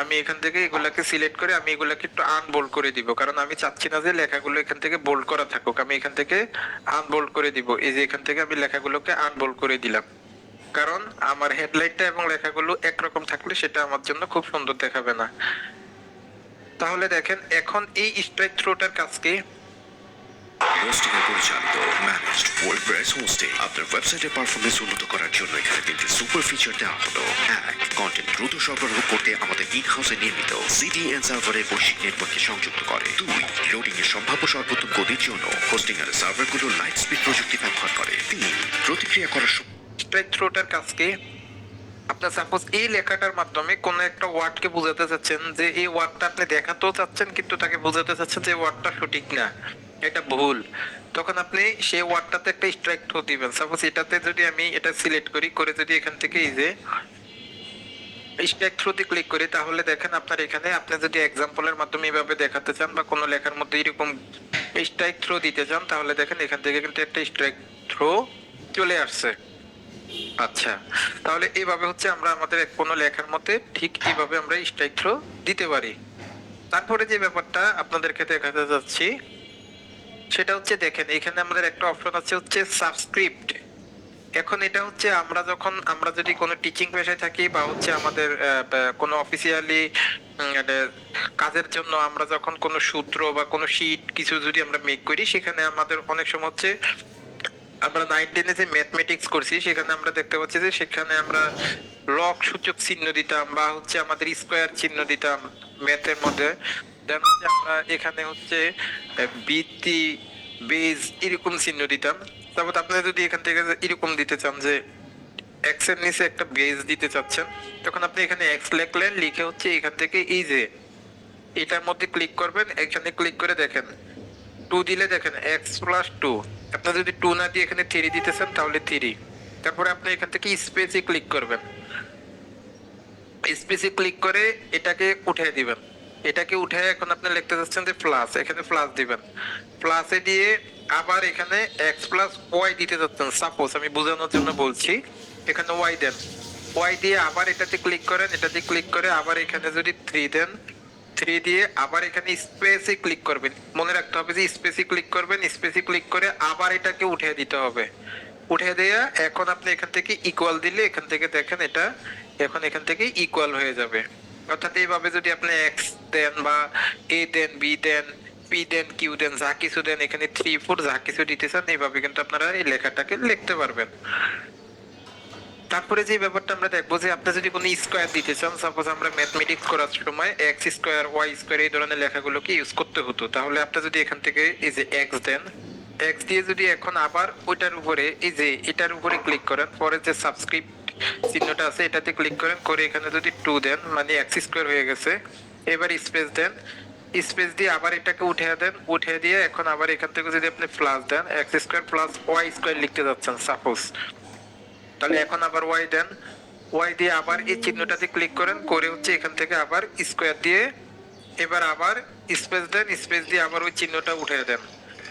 [SPEAKER 3] আমি এখান থেকে এগুলাকে সিলেক্ট করে আমি এগুলাকে একটু আনবোল্ড করে দিব, কারণ আমি চাচ্ছি না যে লেখাগুলো এখান থেকে বোল্ড করা থাকুক, আমি এখান থেকে আনবোল্ড করে দিব। এই যে এখান থেকে আমি লেখাগুলোকে আনবোল্ড করে দিলাম, কারণ আমার হেডলাইনটা এবং লেখাগুলো একরকম থাকলে সেটা আমার জন্য খুব সুন্দর দেখাবে না। তাহলে দেখেন এখন এই স্ট্রাইক থ্রোটার কাজ কি?
[SPEAKER 4] হোস্টিং এর পরিচালিত ম্যানেজড ওয়ার্ডপ্রেস হোস্টিং আপনার ওয়েবসাইটের পারফরম্যান্স উন্নত করার জন্য এখানে তিনটি সুপার ফিচার দেওয়া হলো। 1. কন্টেন্ট দ্রুত সরবরাহ করতে আমাদের ইন হাউসে নির্মিত সিডিএন সার্ভারের বৈশ্বিক নেটওয়ার্কে সংযুক্ত করে। 2. লোডিং এর সম্ভাব্য সর্বোত্তম গতির জন্য হোস্টিং এর সার্ভারগুলো লাইট স্পিড প্রযুক্তি ব্যবহার করে। 3. প্রতিক্রিয়া করার
[SPEAKER 3] স্ট্রাইক থ্রোটার কাজ কি? আপনার সাপোজ এই লেখাটার মাধ্যমে কোন একটা ওয়ার্ডকে বোঝাতে চাচ্ছেন, যে এই ওয়ার্ডটা আপনি দেখাতেও চাচ্ছেন কিন্তু তাকে বোঝাতে চাচ্ছেন যে ওয়ার্ডটা সঠিক না, এটা ভুল, তখন আপনি সেই ওয়ার্ডটাতে একটা স্ট্রাইক থ্রো দিবেন। সাপোজ এটাতে যদি আমি এটা সিলেক্ট করি, করে যদি এখান থেকে এই যে স্ট্রাইক থ্রোতে ক্লিক করি, তাহলে দেখেন আপনার এখানে আপনি যদি এক্সাম্পলের মাধ্যমে এভাবে দেখাতে চান বা কোনো লেখার মধ্যে এরকম স্ট্রাইক থ্রো দিতে চান, তাহলে দেখেন এখান থেকে কিন্তু একটা স্ট্রাইক থ্রো চলে আসছে। আচ্ছা, তাহলে এইভাবে হচ্ছে আমরা আমাদের কোনো লেখার মধ্যে ঠিক এইভাবে আমরা স্ট্রাইক থ্রো দিতে পারি। তারপরে যে ব্যাপারটা আপনাদেরকে দেখাতে যাচ্ছি সেটা হচ্ছে, দেখেন এখানে আমাদের একটা অপশন আছে হচ্ছে সাবস্ক্রিপ্ট। এখন এটা হচ্ছে আমরা যদি কোনো টিচিং পেশায় থাকি বা হচ্ছে আমাদের কোনো অফিসিয়ালি কাজের জন্য আমরা যখন কোনো সূত্র বা কোনো শীট কিছু যদি আমরা মেক করি, সেখানে আমাদের অনেক সময় হচ্ছে আমরা 9-10 যে ম্যাথমেটিক্স করছি, সেখানে আমরা দেখতে পাচ্ছি যে সেখানে আমরা লগ সূচক চিহ্ন দিতাম বা হচ্ছে আমাদের স্কোয়ার চিহ্ন দিতাম ম্যাথের মধ্যে। দেন আমরা এখানে হচ্ছে ভিত্তি, বেজ এরকম চিহ্ন দিতাম। তারপর আপনি যদি এখান থেকে এরকম দিতে চান যে এক্স এর নিচে একটা বেজ দিতে চাচ্ছেন, তখন আপনি এখানে এক্স লিখলেন, লিখে হচ্ছে এখান থেকে এই যে এটার মধ্যে ক্লিক করবেন। এখানে ক্লিক করে দেখেন 2 দিলে দেখেন x+2, আপনি যদি 2 না দিয়ে এখানে 3 দিতেছেন তাহলে 3। তারপরে আপনি এখান থেকে স্পেসে ক্লিক করবেন, স্পেসে ক্লিক করে এটাকে উঠিয়ে দিবেন। এটাকে উঠে এখন আপনি লিখতে যাচ্ছেন যে প্লাস, এখানে প্লাস দিবেন। প্লাসে দিয়ে আবার এখানে x+y দিতে যাচ্ছেন, সাপোজ আমি বোঝানোর জন্য বলছি। এখানে y দেন, y দিয়ে আবার এটাতে ক্লিক করেন, এটাতে ক্লিক করে আবার এখানে যদি 3 দেন, 3 দিয়ে আবার এখানে স্পেসে ক্লিক করবেন। মনে রাখতে হবে যে স্পেসে ক্লিক করবেন, স্পেসে ক্লিক করে আবার এটাকে উঠিয়ে দিতে হবে। উঠিয়ে দেয়া এখন আপনি এখান থেকে ইকুয়াল দিলে এখান থেকে দেখেন এটা এখন এখান থেকে ইকুয়াল হয়ে যাবে। অর্থাৎ এইভাবে যদি আপনি x দেন বা a then, b then, p then, q দেন, যা কিছু দেন, এখানে 3 4 যা কিছু দিতে চান, এইভাবে কিন্তু আপনারা এই লেখাটাকে লিখতে পারবেন। তারপরে যে ব্যাপারটা আমরা দেখবো যে আপনি যদি কোনো স্কোয়ার দিতে চান, সাপোজ আমরা ম্যাথমেটিক্স করার সময় x স্কোয়ার, y স্কোয়ার এই ধরনের লেখাগুলোকে ইউজ করতে হতো, তাহলে আপনি যদি এখান থেকে এই যে x দেন, x দিয়ে যদি এখন আবার ওইটার উপরে এই যে এটার উপরে ক্লিক করেন, পরে যে সাবস্ক্রিপ্ট চিহ্নটা আছে এটাতে ক্লিক করেন, করে এখানে যদি 2 দেন মানে x স্কোয়ার হয়ে গেছে। এবার স্পেস দেন, স্পেস দিয়ে আবার এটাকে উঠিয়ে দেন, উঠিয়ে দিয়ে এখন আবার এখান থেকে যদি আপনি প্লাস দেন, x square plus y square লিখতে যাচ্ছেন সাপোজ, তাহলে এখন আবার y দেন, y দিয়ে আবার এই চিহ্নটাতে ক্লিক করেন, করে হচ্ছে এখান থেকে আবার স্কোয়ার দিয়ে এবার আবার স্পেস দেন, স্পেস দিয়ে আবার ওই চিহ্নটা উঠিয়ে দেন,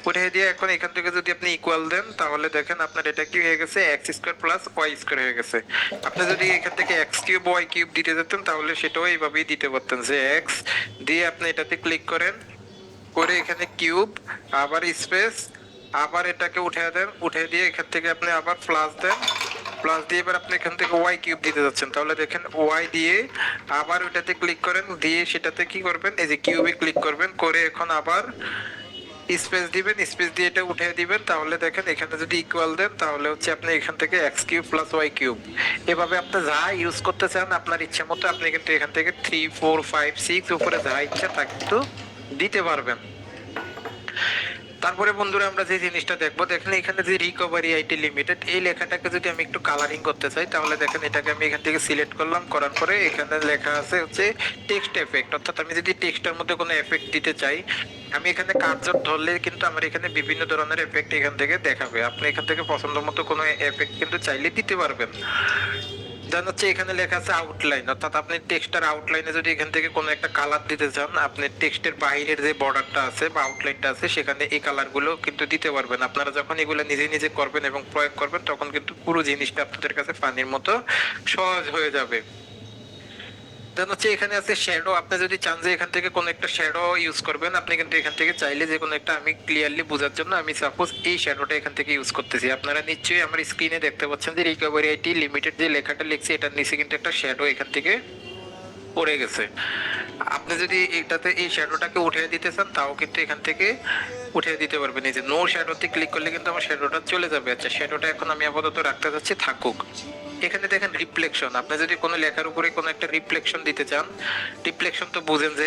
[SPEAKER 3] উঠিয়ে দিয়ে এখন এখান থেকে যদি আপনি ইকুয়াল দেন, তাহলে দেখেন আপনার এটা কি হয়ে গেছে, X square plus Y square হয়ে গেছে। আপনি যদি এখান থেকে এক্স কিউব ওয়াই কিউব দিতে যেতেন, তাহলে সেটাও এইভাবেই দিতে পারতেন যে এক্স দিয়ে আপনি এটাতে ক্লিক করেন, করে এখানে কিউব আবার স্পেস আবার এটাকে উঠিয়ে দেন, উঠিয়ে দিয়ে এখান থেকে আপনি আবার প্লাস দেন, প্লাস দিয়ে এবার আপনি এখান থেকে ওয়াই কিউব দিতে যাচ্ছেন, তাহলে দেখেন ওয়াই দিয়ে আবার ওটাতে ক্লিক করেন, দিয়ে সেটাতে কি করবেন, এই যে কিউবে ক্লিক করবেন, করে এখন আবার স্পেস দিবেন, স্পেস দিয়ে এটা উঠিয়ে দিবেন, তাহলে দেখেন এখানে যদি ইকুয়াল দেন, তাহলে হচ্ছে আপনি এখান থেকে X cube plus Y cube এভাবে আপনি যা ইউজ করতে চান আপনার ইচ্ছা মতো আপনি কিন্তু এখান থেকে 3 4 5 6 উপরে যা ইচ্ছা তা কিন্তু দিতে পারবেন। তারপরে বন্ধুরা আমরা যে জিনিসটা দেখবো, দেখেন এখানে যে রিকভারি আইটি লিমিটেড এই লেখাটাকে যদি আমি একটু কালারিং করতে চাই, তাহলে দেখেন এটাকে আমি এখান থেকে সিলেক্ট করলাম, করার পরে এখানে লেখা আছে হচ্ছে টেক্সট এফেক্ট, অর্থাৎ আমি যদি টেক্সটের মধ্যে কোনো এফেক্ট দিতে চাই, আমি এখানে কার্সর ধরলে কিন্তু আমার এখানে বিভিন্ন ধরনের এফেক্ট এখান থেকে দেখাবে। আপনি এখান থেকে পছন্দ মতো কোনো এফেক্ট কিন্তু চাইলে দিতে পারবেন। দেন হচ্ছে এখানে লেখা আছে আউটলাইন, অর্থাৎ আপনি টেক্সটের আউটলাইনে যদি এখান থেকে কোনো একটা কালার দিতে চান, আপনি টেক্সটের বাইরের যে বর্ডারটা আছে বা আউটলাইনটা আছে সেখানে এই কালারগুলো কিন্তু দিতে পারবেন। আপনারা যখন এগুলো নিজে নিজে করবেন এবং প্রয়োগ করবেন, তখন কিন্তু পুরো জিনিসটা আপনাদের কাছে পানির মতো সহজ হয়ে যাবে। দেন হচ্ছে এখানে আছে শ্যাডো, আপনি যদি চান যে এখান থেকে কোনো একটা শ্যাডো ইউজ করবেন, আপনি কিন্তু এখান থেকে চাইলে যে কোনো একটা, আমি ক্লিয়ারলি বোঝার জন্য আমি সাপোজ এই শ্যাডোটা এখান থেকে ইউজ করতেছি। আপনারা নিশ্চয়ই আমার স্ক্রিনে দেখতে পাচ্ছেন যে রিকভারি আইটি লিমিটেড যে লেখাটা লিখছি এটার নিচে কিন্তু একটা শ্যাডো এখান থেকে পড়ে গেছে। আপনি যদি এটাতে এই শ্যাডোটাকে উঠিয়ে দিতে চান, তাও কিন্তু এখান থেকে উঠিয়ে দিতে পারবেন। এই যে নো শ্যাডোতে ক্লিক করলে কিন্তু আমার শ্যাডোটা চলে যাবে। আচ্ছা, শ্যাডোটা এখন আমি আপাতত রাখতে যাচ্ছি, থাকুক। এখানে দেখেন রিফ্লেকশন, আপনি যদি কোনো লেখার উপরে কোনো একটা রিফ্লেকশন দিতে চান, রিফ্লেকশন তো বুঝেন যে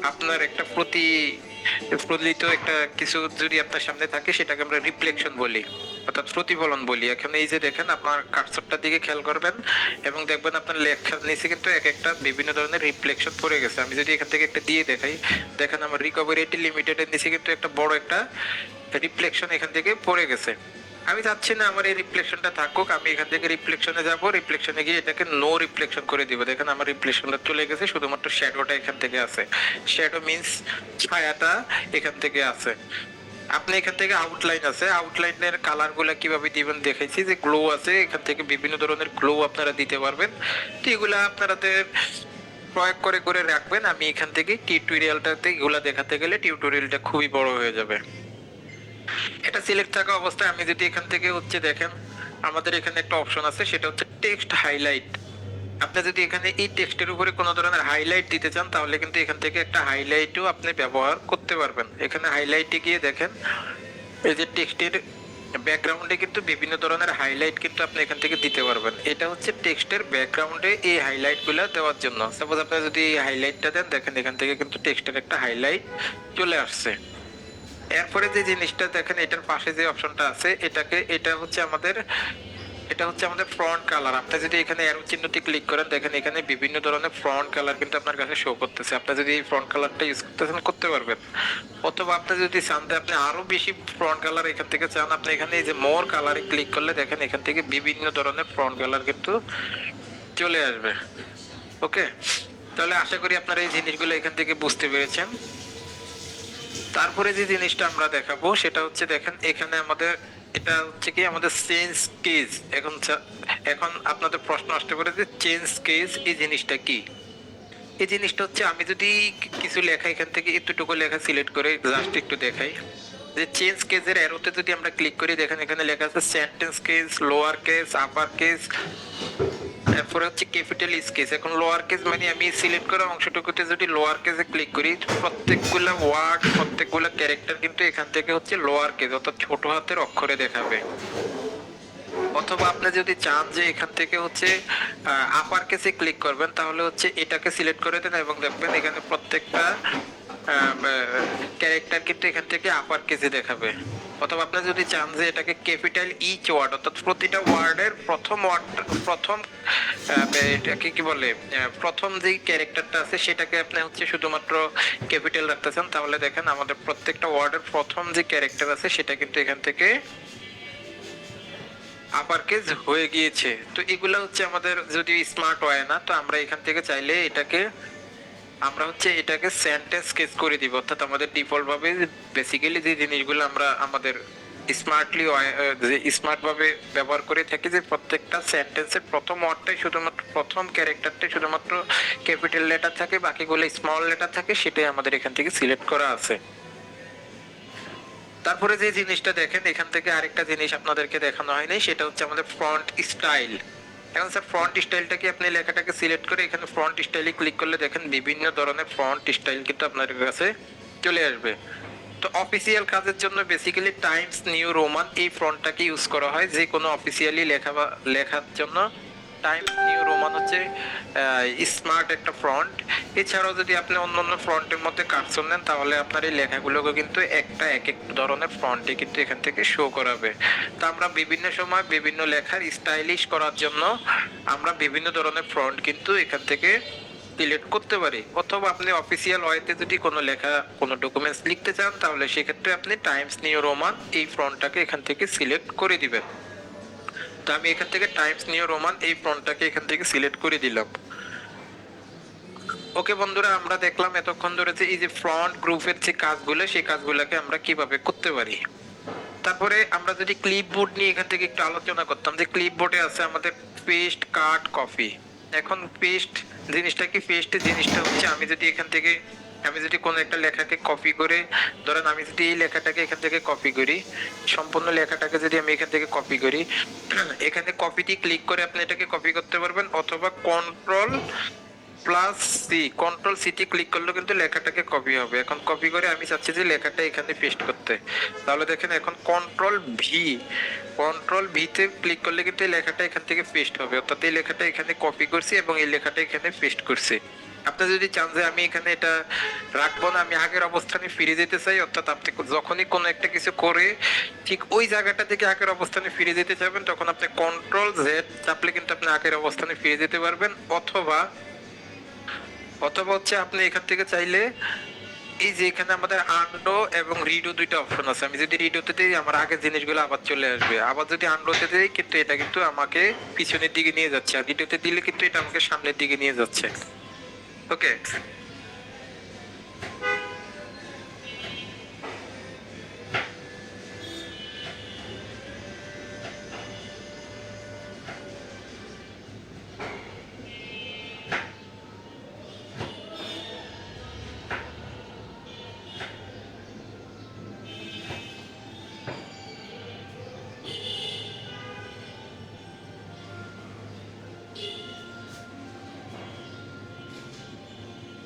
[SPEAKER 3] আপনার একটা প্রতি প্রতিফলিত একটা কিছু যদি আপনার সামনে থাকে সেটাকে আমরা রিফ্লেকশন বলি, অর্থাৎ প্রতিফলন বলি। এখন এই যে দেখেন আপনার কার্সরটার দিকে খেয়াল করবেন এবং দেখবেন আপনার লেখার নিচে কিন্তু এক একটা বিভিন্ন ধরনের রিফ্লেকশন পড়ে গেছে। আমি যদি এখান থেকে একটা দিয়ে দেখাই, দেখেন আমার রিকভারি লিমিটেডের নিচে কিন্তু একটা বড় একটা রিফ্লেকশন এখান থেকে পড়ে গেছে। আমি চাচ্ছি না আমার এই রিফ্লেকশনটা থাকুক, আমি এখান থেকে রিফ্লেকশনে যাব, রিফ্লেকশনে গিয়ে এটাকে নো রিফ্লেকশন করে দিব। দেখেন আমার রিফ্লেকশনটা চলে গেছে, শুধুমাত্র শ্যাডোটা এখান থেকে আছে। শ্যাডো মিন্স ছায়াটা এখান থেকে আছে। আপনি এখান থেকে আউটলাইন আছে, আউটলাইনের কালার গুলা কিভাবে দিবেন দেখাইছি, যে গ্লো আছে, এখান থেকে বিভিন্ন ধরনের গ্লো আপনারা দিতে পারবেন। তো এগুলা আপনাদের প্রয়োগ করে করে রাখবেন। আমি এখান থেকে টিউটোরিয়ালটাতে এগুলা দেখাতে গেলে টিউটোরিয়ালটা খুবই বড় হয়ে যাবে। এটা সিলেক্ট থাকা অবস্থায় আমি যদি এখান থেকে হচ্ছে দেখেন আমাদের এখানে একটা অপশন আছে, সেটা হচ্ছে টেক্সট হাইলাইট। আপনি যদি এখানে এই টেক্সটের উপরে কোনো ধরনের হাইলাইট দিতে চান তাহলে কিন্তু এখান থেকে একটা হাইলাইটও আপনি ব্যবহার করতে পারবেন। এখানে হাইলাইটে গিয়ে দেখেন এই যে টেক্সটের ব্যাকগ্রাউন্ডে কিন্তু বিভিন্ন ধরনের হাইলাইট কিন্তু আপনি এখান থেকে দিতে পারবেন। এটা হচ্ছে টেক্সটের ব্যাকগ্রাউন্ডে এই হাইলাইটগুলো দেওয়ার জন্য। সাপোজ আপনি যদি এই হাইলাইটটা দেন, দেখেন এখান থেকে কিন্তু টেক্সটের একটা হাইলাইট চলে আসছে। এরপরে যে জিনিসটা দেখেন এটার পাশে যে অপশনটা আছে, এটা হচ্ছে আমাদের ফ্রন্ট কালার। আপনি যদি এখানে অ্যারো চিহ্নটি ক্লিক করেন, দেখেন এখানে বিভিন্ন ধরনের ফ্রন্ট কালার কিন্তু আপনার কাছে শো করতেছে। আপনি যদি এই ফ্রন্ট কালারটা ইউজ করতেছেন করতে পারবেন, অথবা আপনি যদি চান আপনি আরো বেশি ফ্রন্ট কালার এখান থেকে চান, আপনি এখানে এই যে মোর কালারে ক্লিক করলে দেখেন এখান থেকে বিভিন্ন ধরনের ফ্রন্ট কালার কিন্তু চলে আসবে। ওকে, তাহলে আশা করি আপনারা এই জিনিসগুলো এখান থেকে বুঝতে পেরেছেন। তারপরে যে জিনিসটা আমরা দেখাবো সেটা হচ্ছে দেখেন এখানে আমাদের এটা হচ্ছে কি আমাদের চেঞ্জ কেস। এখন আপনাদের প্রশ্ন আসতে পারে যে চেঞ্জ কেস এই জিনিসটা কি। এই জিনিসটা হচ্ছে আমি যদি কিছু লেখা এখান থেকে এতটুকু লেখা সিলেক্ট করে জাস্ট একটু দেখাই, যে চেঞ্জ কেসের অ্যারোতে যদি আমরা ক্লিক করি, দেখেন এখানে লেখা আছে sentence case, lower case, upper case, এরপরে হচ্ছে ক্যাপিটাল কেস। এখন লোয়ার কেস মানে আমি সিলেক্ট করা অংশটুকুতে যদি লোয়ার কেসে ক্লিক করি, প্রত্যেকগুলা ওয়ার্ড, প্রত্যেকগুলা ক্যারেক্টার কিন্তু এখান থেকে হচ্ছে লোয়ার কেস অর্থাৎ ছোট হাতের অক্ষরে দেখাবে। অথবা আপনি যদি চান যে এখান থেকে হচ্ছে আপার কেসে ক্লিক করবেন, তাহলে হচ্ছে এটাকে সিলেক্ট করে দেন এবং দেখবেন এখানে প্রত্যেকটা ক্যারেক্টার কিন্তু এখান থেকে আপার কেসে দেখাবে। অথবা আপনি যদি চান যে এটাকে ক্যাপিটাল ইচ ওয়ার্ড অর্থাৎ প্রতিটা ওয়ার্ডের প্রথম এটাকে কি বলে প্রথম যে ক্যারেক্টারটা আছে সেটাকে আপনি হচ্ছে শুধুমাত্র ক্যাপিটাল রাখতে চান, তাহলে দেখেন আমাদের প্রত্যেকটা ওয়ার্ডের প্রথম যে ক্যারেক্টার আছে সেটা কিন্তু এখান থেকে আপার কেস হয়ে গিয়েছে। তো এগুলা হচ্ছে আমাদের যদি স্মার্ট হয় না, তো আমরা এখান থেকে চাইলে এটাকে সেন্টেন্স কেস করে দিব, অর্থাৎ আমাদের ডিফল্ট ভাবে বেসিক্যালি যে জিনিসগুলো আমরা আমাদের স্মার্ট ভাবে ব্যবহার করে থাকি, যে প্রত্যেকটা সেন্টেন্সের প্রথম ওয়ার্ডটাই শুধুমাত্র প্রথম ক্যারেক্টারটাই শুধুমাত্র ক্যাপিটাল লেটার থাকে, বাকিগুলো স্মল লেটার থাকে, সেটাই আমাদের এখান থেকে সিলেক্ট করা আছে। তারপরে যে জিনিসটা দেখেন এখান থেকে আরেকটা জিনিস আপনাদেরকে দেখানো হয়নি, সেটা হচ্ছে আমাদের ফ্রন্ট স্টাইল। এখন স্যার ফ্রন্ট স্টাইলটা কি, আপনি লেখাটাকে সিলেক্ট করে এখানে ফ্রন্ট স্টাইলে ক্লিক করলে দেখেন বিভিন্ন ধরনের ফ্রন্ট স্টাইল কিন্তু আপনার কাছে চলে আসবে। তো অফিসিয়াল কাজের জন্য বেসিক্যালি টাইমস নিউ রোমান এই ফ্রন্টটাকে ইউজ করা হয়। যে কোনো অফিসিয়ালি লেখার জন্য টাইমস নিউ রোমান হচ্ছে স্মার্ট একটা ফ্রন্ট। এছাড়াও যদি আপনি অন্যান্য ফ্রন্টের মধ্যে কাটছন নেন, তাহলে আপনার এই লেখাগুলোকে কিন্তু এক এক ধরনের ফ্রন্টে কিন্তু এখান থেকে শো করাবে। তো আমরা বিভিন্ন সময় বিভিন্ন লেখার স্টাইলিশ করার জন্য আমরা বিভিন্ন ধরনের ফ্রন্ট কিন্তু এখান থেকে সিলেক্ট করতে পারি। অথবা আপনি অফিসিয়াল ওয়েতে যদি কোনো লেখা কোনো ডকুমেন্টস লিখতে চান, তাহলে সেক্ষেত্রে আপনি টাইমস নিউ রোমান এই ফ্রন্টটাকে এখান থেকে সিলেক্ট করে দিবেন। তো আমি এখান থেকে টাইমস নিউ রোমান এই ফন্টটাকে এখান থেকে সিলেক্ট করে দিলাম। ওকে বন্ধুরা, আমরা দেখলাম এতক্ষণ ধরে যে এই যে ফ্রন্ট গ্রুপের যে কাজগুলো, সেই কাজগুলোকে আমরা কিভাবে করতে পারি। তারপরে আমরা যদি ক্লিপবোর্ড নিয়ে এখান থেকে একটু আলোচনা করতাম, যে ক্লিপবোর্ডে আছে আমাদের পেস্ট, কাট, কপি। এখন পেস্ট জিনিসটা কি, পেস্ট জিনিসটা হচ্ছে আমি যদি কোনো একটা লেখাকে কপি করে, ধরেন আমি যদি এই লেখাটাকে এখান থেকে কপি করি, সম্পূর্ণ লেখাটাকে যদি আমি এখান থেকে কপি করি, এখানে কপিটি ক্লিক করে আপনি এটাকে কপি করতে পারবেন, অথবা কন্ট্রোল সিটি ক্লিক করলে কিন্তু লেখাটাকে কপি হবে। এখন কপি করে আমি চাচ্ছি যে লেখাটা এখানে পেস্ট করতে, তাহলে দেখেন এখন কন্ট্রোল ভিতে ক্লিক করলে কিন্তু এই লেখাটা এখান থেকে পেস্ট হবে, অর্থাৎ এই লেখাটা এখানে কপি করছি এবং এই লেখাটা এখানে পেস্ট করছি। আপনি যদি চান যে আমি এখানে এটা রাখবো না, আমি আগের অবস্থানে ফিরে যেতে চাই, অর্থাৎ আপনি যখনই কোনো একটা কিছু করে ঠিক ওই জায়গাটা থেকে আগের অবস্থানে ফিরে যেতে চাইবেন, তখন আপনি কন্ট্রোল জেড চাপলে কিন্তু আপনি আগের অবস্থানে ফিরে যেতে পারবেন। অথবা অথবা হচ্ছে আপনি এখান থেকে চাইলে এই যে এখানে আমাদের আনডো এবং রিডো দুইটা অপশন আছে, আমি যদি রিডোতে দিই আমার আগের জিনিসগুলো আবার চলে আসবে, আবার যদি আনডোতে দিই কিন্তু এটা কিন্তু আমাকে পিছনের দিকে নিয়ে যাচ্ছে, আর রিডোতে দিলে কিন্তু এটা আমাকে সামনের দিকে নিয়ে যাচ্ছে। ওকে,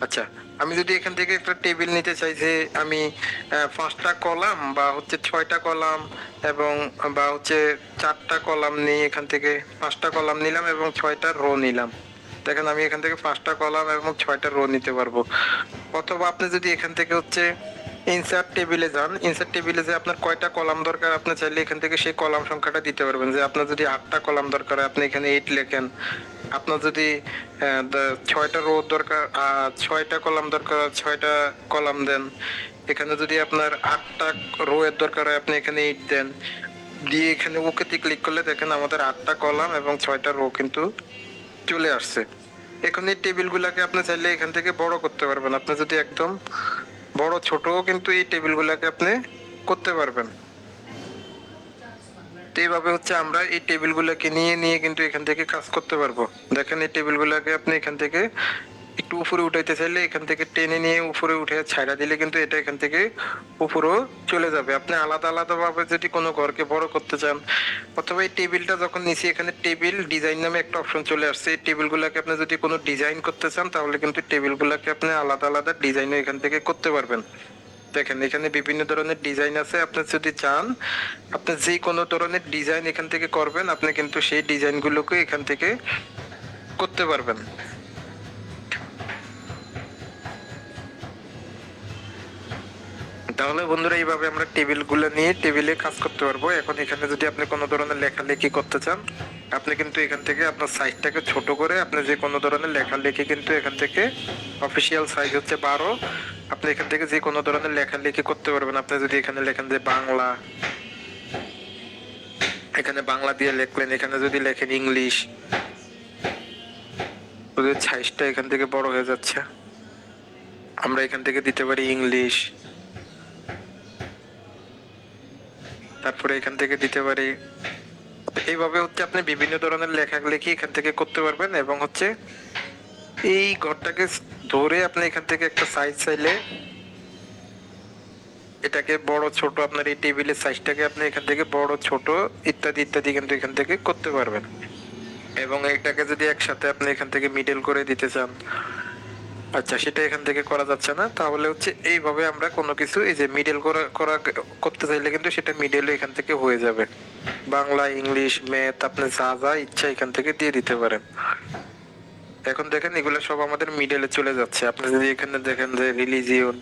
[SPEAKER 3] আচ্ছা আমি যদি এখান থেকে একটা টেবিল নিতে চাই যে আমি 5টা কলাম বা হচ্ছে 6টা কলাম এবং বা হচ্ছে 4টা কলাম নিই, এখান থেকে 5টা কলাম নিলাম এবং 6টা রো নিলাম, দেখেন আমি এখান থেকে 5টা কলাম এবং 6টা রো নিতে পারবো। অথবা আপনি যদি এখান থেকে হচ্ছে ইনসার্ট টেবিলে যান, ইনসার্ট টেবিলে যে আপনার কয়টা কলাম দরকার আপনি চাইলে এখান থেকে সেই কলাম সংখ্যাটা দিতে পারবেন, যে আপনার যদি 8টা কলাম দরকার হয় আপনি এখানে 8 লেখেন, আপনার যদি 6টা রো দরকার 6টা কলাম দরকার 6টা কলাম দেন, এখানে যদি আপনার 8টা রো এর দরকার হয় আপনি এখানে 8 দেন, দিয়ে এখানে ওকেতে ক্লিক করলে দেখেন আমাদের 8টা কলাম এবং 6টা রো কিন্তু চলে আসছে। এখন এই টেবিলগুলোকে আপনি চাইলে এখান থেকে বড় করতে পারবেন, আপনি যদি একদম বড় ছোটও কিন্তু এই টেবিলগুলোকে আপনি করতে পারবেন। তো এইভাবে হচ্ছে আমরা এই টেবিলগুলোকে নিয়ে নিয়ে কিন্তু এখান থেকে কাজ করতে পারবো। দেখেন এই টেবিলগুলোকে আপনি এখান থেকে একটু উপরে উঠাইতে চাইলে এখান থেকে টেনে নিয়ে উপরে উঠে ছাইড়া দিলে কিন্তু এটা এখান থেকে উপরেও চলে যাবে। আপনি আলাদা আলাদা ভাবে যদি কোনো ঘরকে বড় করতে চান, অথবা এই টেবিলটা যখন নিচে এখানে টেবিল ডিজাইন নামে একটা অপশন চলে আসছে, এই টেবিলগুলোকে আপনি যদি কোনো ডিজাইন করতে চান তাহলে কিন্তু টেবিলগুলোকে আপনি আলাদা আলাদা ডিজাইনও এখান থেকে করতে পারবেন। দেখেন এখানে বিভিন্ন ধরনের ডিজাইন আছে, আপনি যদি চান আপনি যে কোনো ধরনের ডিজাইন এখান থেকে করবেন, আপনি কিন্তু সেই ডিজাইনগুলোকে এখান থেকে করতে পারবেন। তাহলে বন্ধুরা এইভাবে আমরা টেবিলগুলো নিয়ে টেবিলে কাজ করতে পারবো। এখন এখানে যদি আপনি কোনো ধরনের লেখালেখি করতে চান আপনি কিন্তু এখান থেকে আপনার সাইজটাকে ছোট করে আপনি যে কোনো ধরনের লেখালেখি কিন্তু এখান থেকে অফিসিয়াল সাইজ হচ্ছে 12, আপনি এখান থেকে যে কোনো ধরনের লেখালেখি করতে পারবেন। আপনি যদি এখানে লেখেন যে বাংলা, এখানে বাংলা দিয়ে লিখলেন, এখানে যদি লেখেন ইংলিশ, ওদের সাইজটা এখান থেকে বড় হয়ে যাচ্ছে, আমরা এখান থেকে দিতে পারি ইংলিশ, তারপরে এখান থেকে দিতে পারি। এইভাবে হচ্ছে আপনি বিভিন্ন ধরনের লেখালেখি এখান থেকে করতে পারবেন এবং হচ্ছে এই ঘরটাকে ধরে আপনি এখান থেকে একটা সাইজ চাইলে এটাকে বড় ছোট আপনার এই টেবিলের সাইজটাকে আপনি এখান থেকে বড় ছোট ইত্যাদি ইত্যাদি কিন্তু এখান থেকে করতে পারবেন। এবং এটাকে যদি একসাথে আপনি এখান থেকে মিডল করে দিতে চান, আচ্ছা সেটা এখান থেকে করা যাচ্ছে না, তাহলে হচ্ছে এইভাবে আমরা কোনো কিছু এই যে মিডল করা করতে চাইলে কিন্তু সেটা মিডল এখান থেকে হয়ে যাবে। বাংলা, ইংলিশ, ম্যাথ আপনি যা যা ইচ্ছা এখান থেকে দিয়ে দিতে পারেন। এখন দেখেন এগুলো সব আমাদের মিডলে চলে যাচ্ছে। আপনি যদি এখানে দেখেন যে রিলিজিয়ন,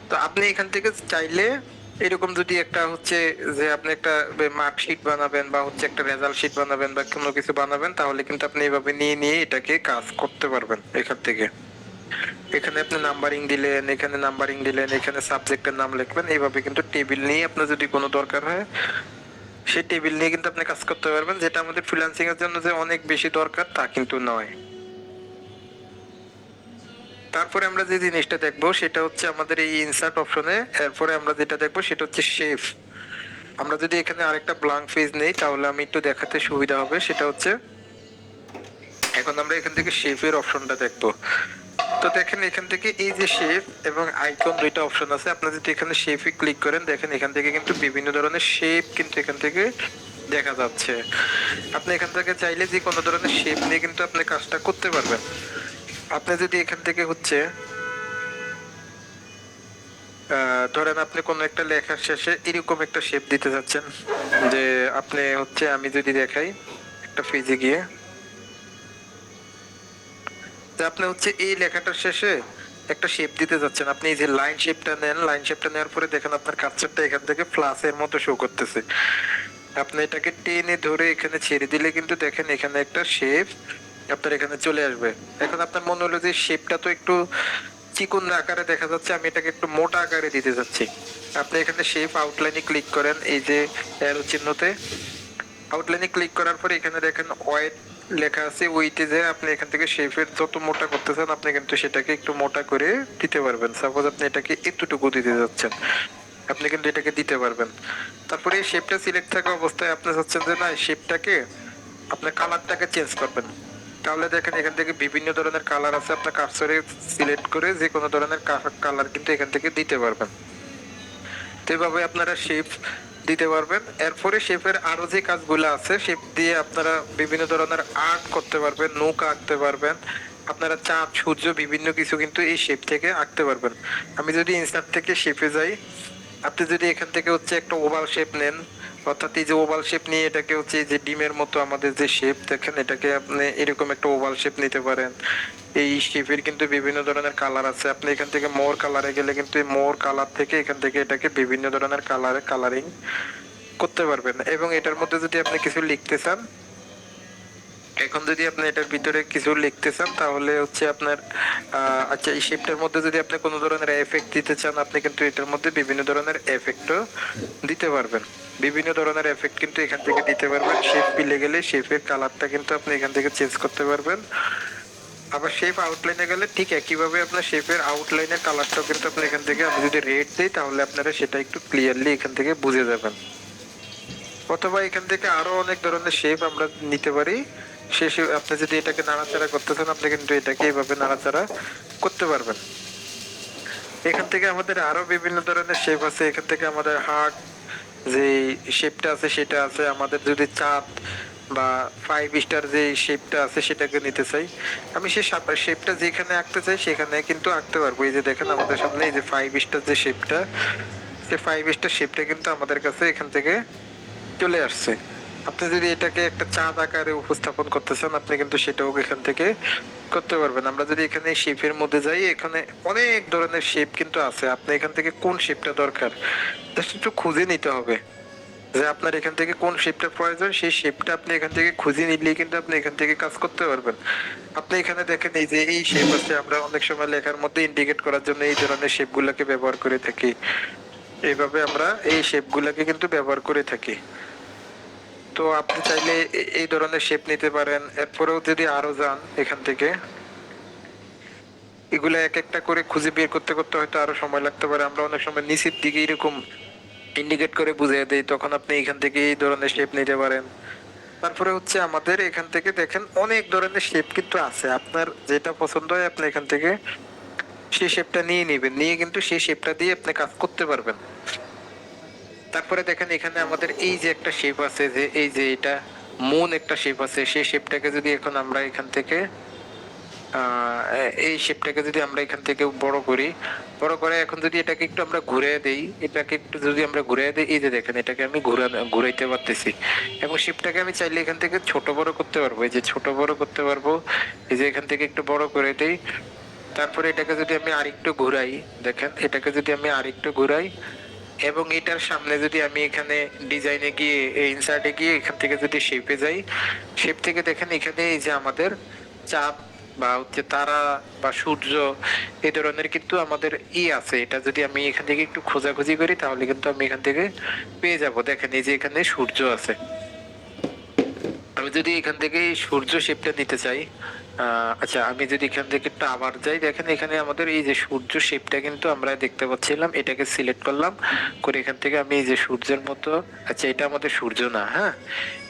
[SPEAKER 3] তো আপনি এখান থেকে চাইলে এরকম যদি একটা হচ্ছে যে আপনি একটা মার্কশিট বানাবেন বা হচ্ছে একটা রেজাল্ট শিট বানাবেন বা কোনো কিছু বানাবেন, তাহলে কিন্তু আপনি এইভাবে নিয়ে নিয়ে এটাকে কাজ করতে পারবেন এখান থেকে। এখানে আপনি নাম্বারিং দিলেন, এখানে নাম্বারিং দিলেন, এখানে সাবজেক্টের নাম লিখবেন, এইভাবে কিন্তু টেবিল নিয়ে আপনার যদি কোনো দরকার হয় সেই টেবিল নিয়ে কিন্তু আপনি কাজ করতে পারবেন, যেটা আমাদের ফ্রিল্যান্সিং এর জন্য যে অনেক বেশি দরকার তা কিন্তু নয়। তারপরে আমরা যে জিনিসটা দেখবো সেটা হচ্ছে আমাদের এই ইনসার্ট অপশনে, এরপরে আমরা যেটা দেখবো সেটা হচ্ছে শেপ। আমরা যদি এখানে আরেকটা ব্ল্যাঙ্ক পেজ নেই তাহলে আমি একটু দেখাতে সুবিধা হবে, সেটা হচ্ছে এখন আমরা এখান থেকে শেপের অপশনটা দেখবো। তো দেখেন এখান থেকে এই যে শেপ এবং আইকন দুইটা অপশন আছে, আপনি যদি এখানে শেপে ক্লিক করেন দেখেন এখান থেকে কিন্তু বিভিন্ন ধরনের শেপ কিন্তু এখান থেকে দেখা যাচ্ছে। আপনি এখান থেকে চাইলে যে কোনো ধরনের শেপ নিয়ে কিন্তু আপনি কাজটা করতে পারবেন। আপনি যদি এখান থেকে হচ্ছে ধরেন আপনি কোন একটা লেখার শেষে এরকম একটা শেপ দিতে যাচ্ছেন, যে আপনি হচ্ছে আমি যদি দেখাই একটা পেজে গিয়ে যে আপনি হচ্ছে এই লেখাটার শেষে একটা শেপ দিতে যাচ্ছেন, আপনি এই যে লাইন শেপটা নেন, লাইন শেপটা নেওয়ার পরে দেখেন আপনার কার্সারটা এখান থেকে প্লাসের মতো শো করতেছে। আপনি এটাকে টেনে ধরে এখানে ছেড়ে দিলে কিন্তু দেখেন এখানে একটা শেপ আপনার এখানে চলে আসবে। এখন আপনার মনে হলো যে শেপটা তো একটু চিকন আকারে দেখা যাচ্ছে, আমি এটাকে একটু মোটা আকারে দিতে যাচ্ছি। আপনি এখানে শেপ আউটলাইনে ক্লিক করেন, এই যে অ্যারো চিহ্নতে আউটলাইনে ক্লিক করার পরে এখানে দেখেন ওয়েট লেখা আছে, ওইতে যে আপনি এখান থেকে শেপের যত মোটা করতে চান আপনি কিন্তু সেটাকে একটু মোটা করে দিতে পারবেন। সাপোজ আপনি এটাকে এতটুকু দিতে যাচ্ছেন, আপনি কিন্তু এটাকে দিতে পারবেন। তারপরে এই শেপটা সিলেক্ট থাকা অবস্থায় আপনি চাচ্ছেন যে না, শেপটাকে আপনার কালারটাকে চেঞ্জ করবেন, তাহলে দেখেন এখান থেকে বিভিন্ন ধরনের কালার আছে, আপনার কার্সরে সিলেক্ট করে যে কোনো ধরনের কালার কিন্তু এখান থেকে দিতে পারবেন। তো এইভাবে আপনারা শেপ দিতে পারবেন। এরপরে শেপের আরো যে কাজগুলো আছে, শেপ দিয়ে আপনারা বিভিন্ন ধরনের আর্ট করতে পারবেন, নৌকা আঁকতে পারবেন, আপনারা চাঁদ সূর্য বিভিন্ন কিছু কিন্তু এই শেপ থেকে আঁকতে পারবেন। আমি যদি ইনসার্ট থেকে শেপে যাই, আপনি যদি এখান থেকে হচ্ছে একটা ওভাল শেপ নেন, অর্থাৎ এই যে ওভাল শেপ নিয়ে এটাকে হচ্ছে এই যে ডিমের মতো আমাদের যে শেপ দেখেন, এটাকে আপনি এরকম একটা ওভাল শেপ নিতে পারেন। এই শেপের কিন্তু বিভিন্ন ধরনের কালার আছে, আপনি এখান থেকে মোর কালারে গেলে কিন্তু এই মোর কালার থেকে এখান থেকে এটাকে বিভিন্ন ধরনের কালারে কালারিং করতে পারবেন। এবং এটার মধ্যে যদি আপনি কিছু লিখতে চান, এখন যদি আপনি এটার ভিতরে কিছু লিখতে চান তাহলে হচ্ছে আপনার আচ্ছা, এই শেপটার মধ্যে যদি আপনি কোনো ধরনের এফেক্ট দিতে চান, আপনি কিন্তু এটার মধ্যে বিভিন্ন ধরনের এফেক্টও দিতে পারবেন। বিভিন্ন ধরনের এফেক্ট কিন্তু এখান থেকে দিতে পারবেন। শেপ মিলে গেলে শেপের কালারটা কিন্তু আপনি এখান থেকে চেঞ্জ করতে পারবেন। আবার শেপ আউটলাইনে গেলে ঠিক একইভাবে আপনার শেপের আউটলাইনের কালারটাও কিন্তু আপনি এখান থেকে, আমি যদি রেড দিই তাহলে আপনারা সেটা একটু ক্লিয়ারলি এখান থেকে বুঝে যাবেন। অথবা এখান থেকে আরো অনেক ধরনের শেপ আমরা নিতে পারি। শেষে আপনি যদি এটাকে নাড়াচাড়া করতে চান, আপনি কিন্তু এটাকে এইভাবে নাড়াচাড়া করতে পারবেন। এখান থেকে আমাদের আরো বিভিন্ন ধরনের শেপ আছে। এখান থেকে আমাদের হার্ট যে শেপটা আছে সেটা আছে, আমাদের যদি চাঁদ বা 5 স্টার যে শেপটা আছে সেটাকে নিতে চাই, আমি সেই শেপটা যেখানে আঁকতে চাই সেখানে কিন্তু আঁকতে পারবো। এই যে দেখেন আমাদের সামনে এই যে 5 স্টার যে শেপটা, সেই 5 স্টার শেপটা কিন্তু আমাদের কাছে এখান থেকে চলে আসছে। আপনি যদি এটাকে একটা চাঁদ আকারে উপস্থাপন করতে চান, আপনি কিন্তু সেটাও এখান থেকে করতে পারবেন। আমরা যদি এখানে শেপের মধ্যে যাই, এখানে অনেক ধরনের শেপ কিন্তু আছে। আপনি এখান থেকে কোন শেপটা দরকার জাস্ট একটু খুঁজে নিতে হবে, যে আপনার এখান থেকে কোন শেপটা প্রয়োজন, সেই শেপটা আপনি এখান থেকে খুঁজে নিলেই কিন্তু আপনি এখান থেকে কাজ করতে পারবেন। আপনি এখানে দেখেন এই যে এই শেপ আছে, আমরা অনেক সময় লেখার মধ্যে ইন্ডিকেট করার জন্য এই ধরনের শেপগুলোকে ব্যবহার করে থাকি। এইভাবে আমরা এই শেপগুলোকে কিন্তু ব্যবহার করে থাকি। তো আপনি চাইলে এই ধরনের শেপ নিতে পারেন। এরপরেও যদি আরো যান এখান থেকে, এগুলো এক একটা করে খুঁজে বের করতে করতে হয়তো আরো সময় লাগতে পারে। আমরা অনেক সময় নিচের দিকে এরকম ইন্ডিকেট করে বুঝিয়ে দেই, তখন আপনি এখান থেকে এই ধরনের শেপ নিতে পারেন। তারপরে হচ্ছে আমাদের এখান থেকে দেখেন অনেক ধরনের শেপ কিন্তু আছে, আপনার যেটা পছন্দ হয় আপনি এখান থেকে সেই শেপটা নিয়ে নেবেন, নিয়ে কিন্তু সেই শেপটা দিয়ে আপনি কাজ করতে পারবেন। তারপরে দেখেন এখানে আমাদের এই যে একটা শেপ আছে, যে এই যে এটা মুন একটা শেপ আছে, সেই শেপটাকে যদি এখন আমরা এখান থেকে এই শেপটাকে যদি আমরা এখান থেকে বড় করি, বড় করে এখন যদি এটাকে একটু আমরা ঘুরিয়ে দেই, এটাকে একটু যদি আমরা ঘুরিয়ে দেই, এই যে দেখেন এটাকে আমি ঘুরাইতে পারতেছি। এবং শেপটাকে আমি চাইলে এখান থেকে ছোট বড় করতে পারবো, এই যে ছোট বড় করতে পারবো, এই যে এখান থেকে একটু বড় করে দেই। তারপরে এটাকে যদি আমি আরেকটু ঘুরাই, দেখেন এটাকে যদি আমি আরেকটু ঘুরাই, এবং এটার সামনে যদি আমি এখানে ডিজাইনে গিয়ে ইনসার্টে গিয়ে এখান থেকে যদি শেপে যাই, শেপ থেকে দেখেন এখানে এই যে আমাদের চাঁদ বা হচ্ছে তারা বা সূর্য এই ধরনের কিন্তু আমাদের আছে। এটা যদি আমি এখান থেকে একটু খোঁজাখুঁজি করি তাহলে কিন্তু আমি এখান থেকে পেয়ে যাব। দেখেন এই যে এখানে সূর্য আছে। আমি যদি এখান থেকে এই সূর্য শেপটা নিতে চাই, আচ্ছা আমি যদি এখান থেকে একটু আবার যাই, দেখেন এখানে আমাদের এই যে সূর্য শেপটা কিন্তু আমরা দেখতে পাচ্ছিলাম, এটাকে সিলেক্ট করলাম করে এখান থেকে আমি এই যে সূর্যের মতো, আচ্ছা এটা আমাদের সূর্য না, হ্যাঁ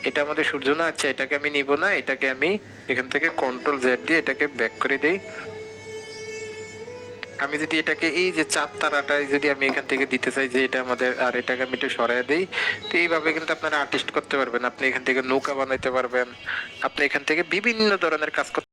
[SPEAKER 3] এটা আমাদের সূর্য না, আচ্ছা এটাকে আমি নিব না, এটাকে আমি এখান থেকে কন্ট্রোল Z দিয়ে এটাকে ব্যাক করে দেই। আমি যদি এটাকে এই যে চাঁদ তারাটাই যদি আমি এখান থেকে দিতে চাই যে এটা আমাদের, আর এটাকে আমি একটু সরাই দেই, তো এইভাবে কিন্তু আপনারা আর্টিস্ট করতে পারবেন। আপনি এখান থেকে নৌকা বানাইতে পারবেন, আপনি এখান থেকে বিভিন্ন ধরনের কাজ করতে